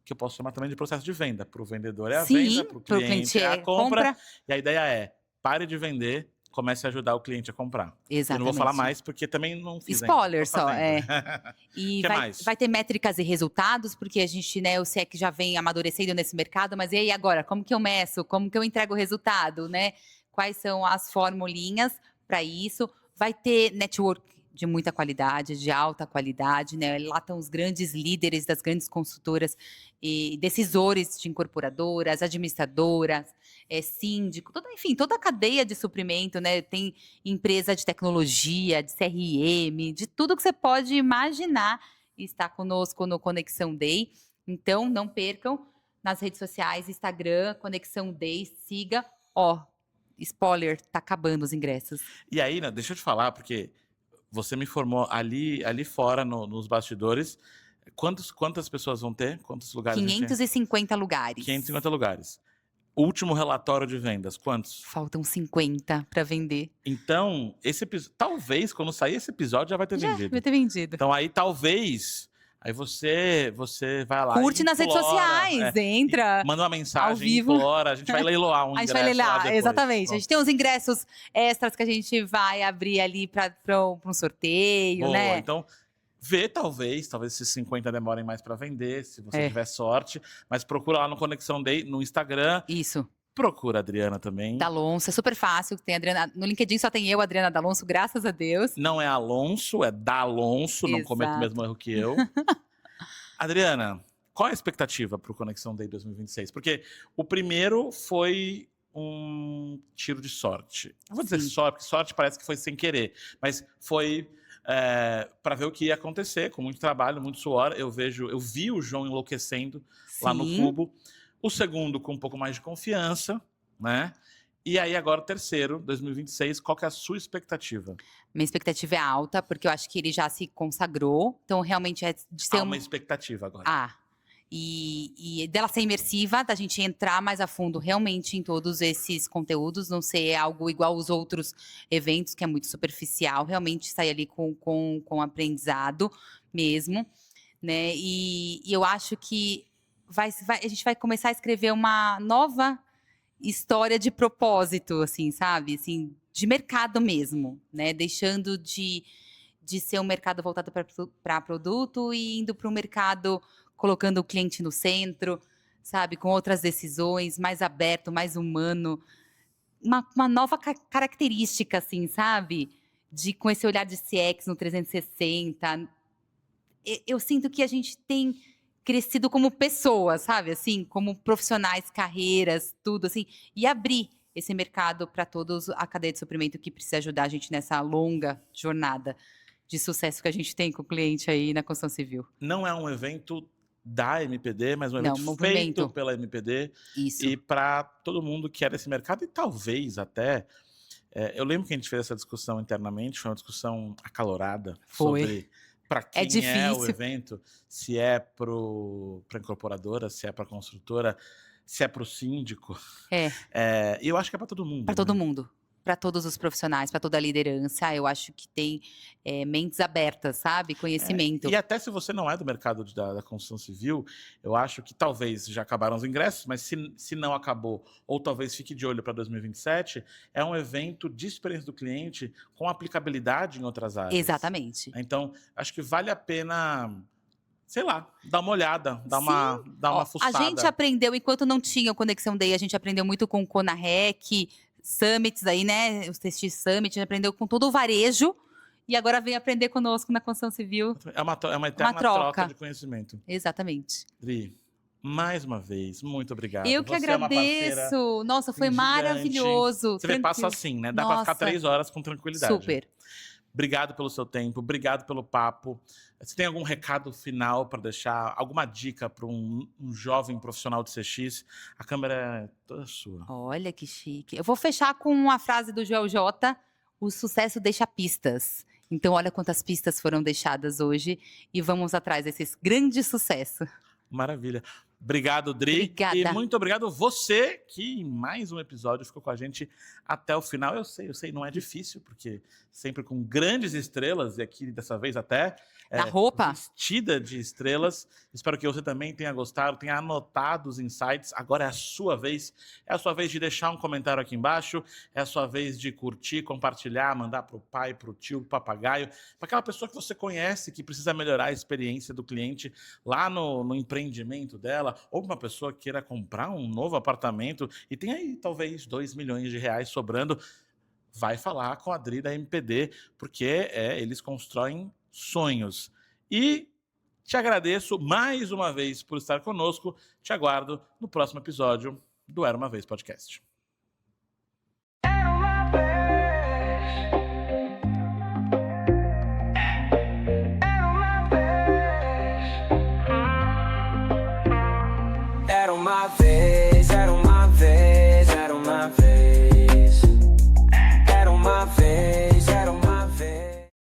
[SPEAKER 1] que eu posso chamar também de processo de venda. Para o vendedor é a venda, para o cliente é a compra. E a ideia é, pare de vender, comece a ajudar o cliente a comprar.
[SPEAKER 2] Exatamente.
[SPEAKER 1] Eu não vou falar mais, porque também não fiz
[SPEAKER 2] Spoiler
[SPEAKER 1] ainda. Tô
[SPEAKER 2] só,
[SPEAKER 1] fazendo.
[SPEAKER 2] E
[SPEAKER 1] Que mais?
[SPEAKER 2] vai ter métricas e resultados, porque a gente, né, o CEC já vem amadurecendo nesse mercado, mas e aí agora? Como que eu meço? Como que eu entrego o resultado, né? Quais são as formulinhas para isso? Vai ter network de muita qualidade, de alta qualidade, né? Lá estão os grandes líderes das grandes consultoras e decisores de incorporadoras, administradoras, síndico, toda a cadeia de suprimento, né? Tem empresa de tecnologia, de CRM, de tudo que você pode imaginar está conosco no Conexão Day. Então, não percam. nas redes sociais, Instagram, Conexão Day, siga. Ó, spoiler, tá acabando os ingressos.
[SPEAKER 1] E aí, né, deixa eu te falar, porque você me informou ali fora, nos bastidores, quantas pessoas vão ter? Quantos lugares? a gente tem?
[SPEAKER 2] 550 lugares.
[SPEAKER 1] 550 lugares. Último relatório de vendas, quantos?
[SPEAKER 2] Faltam 50 para vender.
[SPEAKER 1] Então, talvez, quando sair esse episódio, já vai ter
[SPEAKER 2] Já
[SPEAKER 1] vendido.
[SPEAKER 2] vai ter vendido.
[SPEAKER 1] Então aí, talvez, aí você vai lá
[SPEAKER 2] Curte
[SPEAKER 1] e
[SPEAKER 2] nas redes
[SPEAKER 1] implora,
[SPEAKER 2] sociais, entra.
[SPEAKER 1] manda uma
[SPEAKER 2] ao
[SPEAKER 1] mensagem,
[SPEAKER 2] vivo.
[SPEAKER 1] implora, a gente vai leiloar um
[SPEAKER 2] A gente
[SPEAKER 1] ingresso
[SPEAKER 2] vai
[SPEAKER 1] lá
[SPEAKER 2] leiloar,
[SPEAKER 1] depois.
[SPEAKER 2] exatamente. A
[SPEAKER 1] Bom,
[SPEAKER 2] gente tem uns ingressos extras que a gente vai abrir ali para um sorteio,
[SPEAKER 1] boa,
[SPEAKER 2] né?
[SPEAKER 1] então talvez esses 50 demorem mais para vender, se você
[SPEAKER 2] É.
[SPEAKER 1] tiver sorte, mas procura lá no Conexão Day, no Instagram,
[SPEAKER 2] Isso.
[SPEAKER 1] procura a Adriana também.
[SPEAKER 2] D'Alonso, é super fácil. Tem a Adriana, no LinkedIn só tem eu, Adriana D'Alonso, graças a Deus.
[SPEAKER 1] Não é Alonso, é D'Alonso, não cometo o
[SPEAKER 2] Exato.
[SPEAKER 1] mesmo erro que eu. Adriana, qual é a expectativa para o Conexão Day 2026? Porque o primeiro foi um tiro de sorte. Não vou dizer
[SPEAKER 2] Sim.
[SPEAKER 1] sorte, porque sorte parece que foi sem querer, mas foi para ver o que ia acontecer, com muito trabalho, muito suor. Eu vi o João enlouquecendo lá no
[SPEAKER 2] Sim.
[SPEAKER 1] Cubo. O segundo com um pouco mais de confiança, né? E aí agora o terceiro, 2026, qual que é a sua expectativa?
[SPEAKER 2] Minha expectativa é alta, porque eu acho que ele já se consagrou. Então, realmente, é de ser
[SPEAKER 1] Há uma expectativa agora.
[SPEAKER 2] E dela ser imersiva, da gente entrar mais a fundo realmente em todos esses conteúdos, não ser algo igual aos outros eventos, que é muito superficial, realmente sair ali com aprendizado mesmo, né? E eu acho que a gente vai começar a escrever uma nova história de propósito, assim, sabe? Assim, de mercado mesmo, né? Deixando de ser um mercado voltado para produto e indo para um mercado colocando o cliente no centro, sabe? Com outras decisões, mais aberto, mais humano. Uma nova característica, assim, sabe? Com esse olhar de CX no 360. Eu sinto que a gente tem crescido como pessoas, sabe? Assim, como profissionais, carreiras, tudo assim. E abrir esse mercado para todos, a cadeia de suprimento que precisa ajudar a gente nessa longa jornada de sucesso que a gente tem com o cliente aí na construção civil.
[SPEAKER 1] Não é um evento da MPD, mas um
[SPEAKER 2] Não,
[SPEAKER 1] evento
[SPEAKER 2] movimento.
[SPEAKER 1] feito pela MPD
[SPEAKER 2] Isso.
[SPEAKER 1] e para todo mundo que era esse mercado e talvez até eu lembro que a gente fez essa discussão internamente, foi uma discussão acalorada
[SPEAKER 2] Foi.
[SPEAKER 1] sobre para quem
[SPEAKER 2] É difícil.
[SPEAKER 1] o evento, se é para incorporadora, se é para construtora, se é para o síndico. E eu acho que é para todo mundo.
[SPEAKER 2] Para todo mundo. Para todos os profissionais, para toda a liderança. Eu acho que tem mentes abertas, sabe? Conhecimento.
[SPEAKER 1] E até se você não é do mercado da construção civil, eu acho que talvez já acabaram os ingressos, mas se não acabou, ou talvez fique de olho para 2027, é um evento de experiência do cliente com aplicabilidade em outras áreas.
[SPEAKER 2] Exatamente.
[SPEAKER 1] Então, acho que vale a pena, sei lá, dar uma olhada, dar uma fuçada.
[SPEAKER 2] A gente aprendeu, enquanto não tinha o Conexão Day, a gente aprendeu muito com o Conarec, Summits aí, né? Os TX Summit, a gente aprendeu com todo o varejo e agora vem aprender conosco na construção civil.
[SPEAKER 1] É uma eterna troca de conhecimento.
[SPEAKER 2] Exatamente.
[SPEAKER 1] Dri, mais uma vez, muito obrigado.
[SPEAKER 2] Eu que
[SPEAKER 1] Você é uma parceira
[SPEAKER 2] agradeço. Nossa, foi
[SPEAKER 1] gigante.
[SPEAKER 2] maravilhoso.
[SPEAKER 1] Você vê, passa assim, né? Dá pra ficar
[SPEAKER 2] Nossa.
[SPEAKER 1] 3 horas com tranquilidade.
[SPEAKER 2] Super.
[SPEAKER 1] Obrigado pelo seu tempo, obrigado pelo papo. Você tem algum recado final para deixar? Alguma dica para um jovem profissional de CX? A câmera é toda sua.
[SPEAKER 2] Olha que chique. Eu vou fechar com uma frase do Joel J. O sucesso deixa pistas. Então, olha quantas pistas foram deixadas hoje e vamos atrás desse grande sucesso.
[SPEAKER 1] Maravilha. Obrigado, Dri.
[SPEAKER 2] Obrigada.
[SPEAKER 1] E muito obrigado você que em mais um episódio ficou com a gente até o final. Eu sei, não é difícil, porque sempre com grandes estrelas, e aqui dessa vez até
[SPEAKER 2] Na roupa.
[SPEAKER 1] vestida de estrelas. Espero que você também tenha gostado, tenha anotado os insights. Agora é a sua vez. É a sua vez de deixar um comentário aqui embaixo. É a sua vez de curtir, compartilhar, mandar para o pai, para o tio, para o papagaio, para aquela pessoa que você conhece, que precisa melhorar a experiência do cliente lá no empreendimento dela, ou uma pessoa que queira comprar um novo apartamento e tem aí talvez R$2 milhões sobrando. Vai falar com a Dri da MPD, porque eles constroem sonhos. E te agradeço mais uma vez por estar conosco. Te aguardo no próximo episódio do Era Uma Vez Podcast.
[SPEAKER 6] Era uma vez,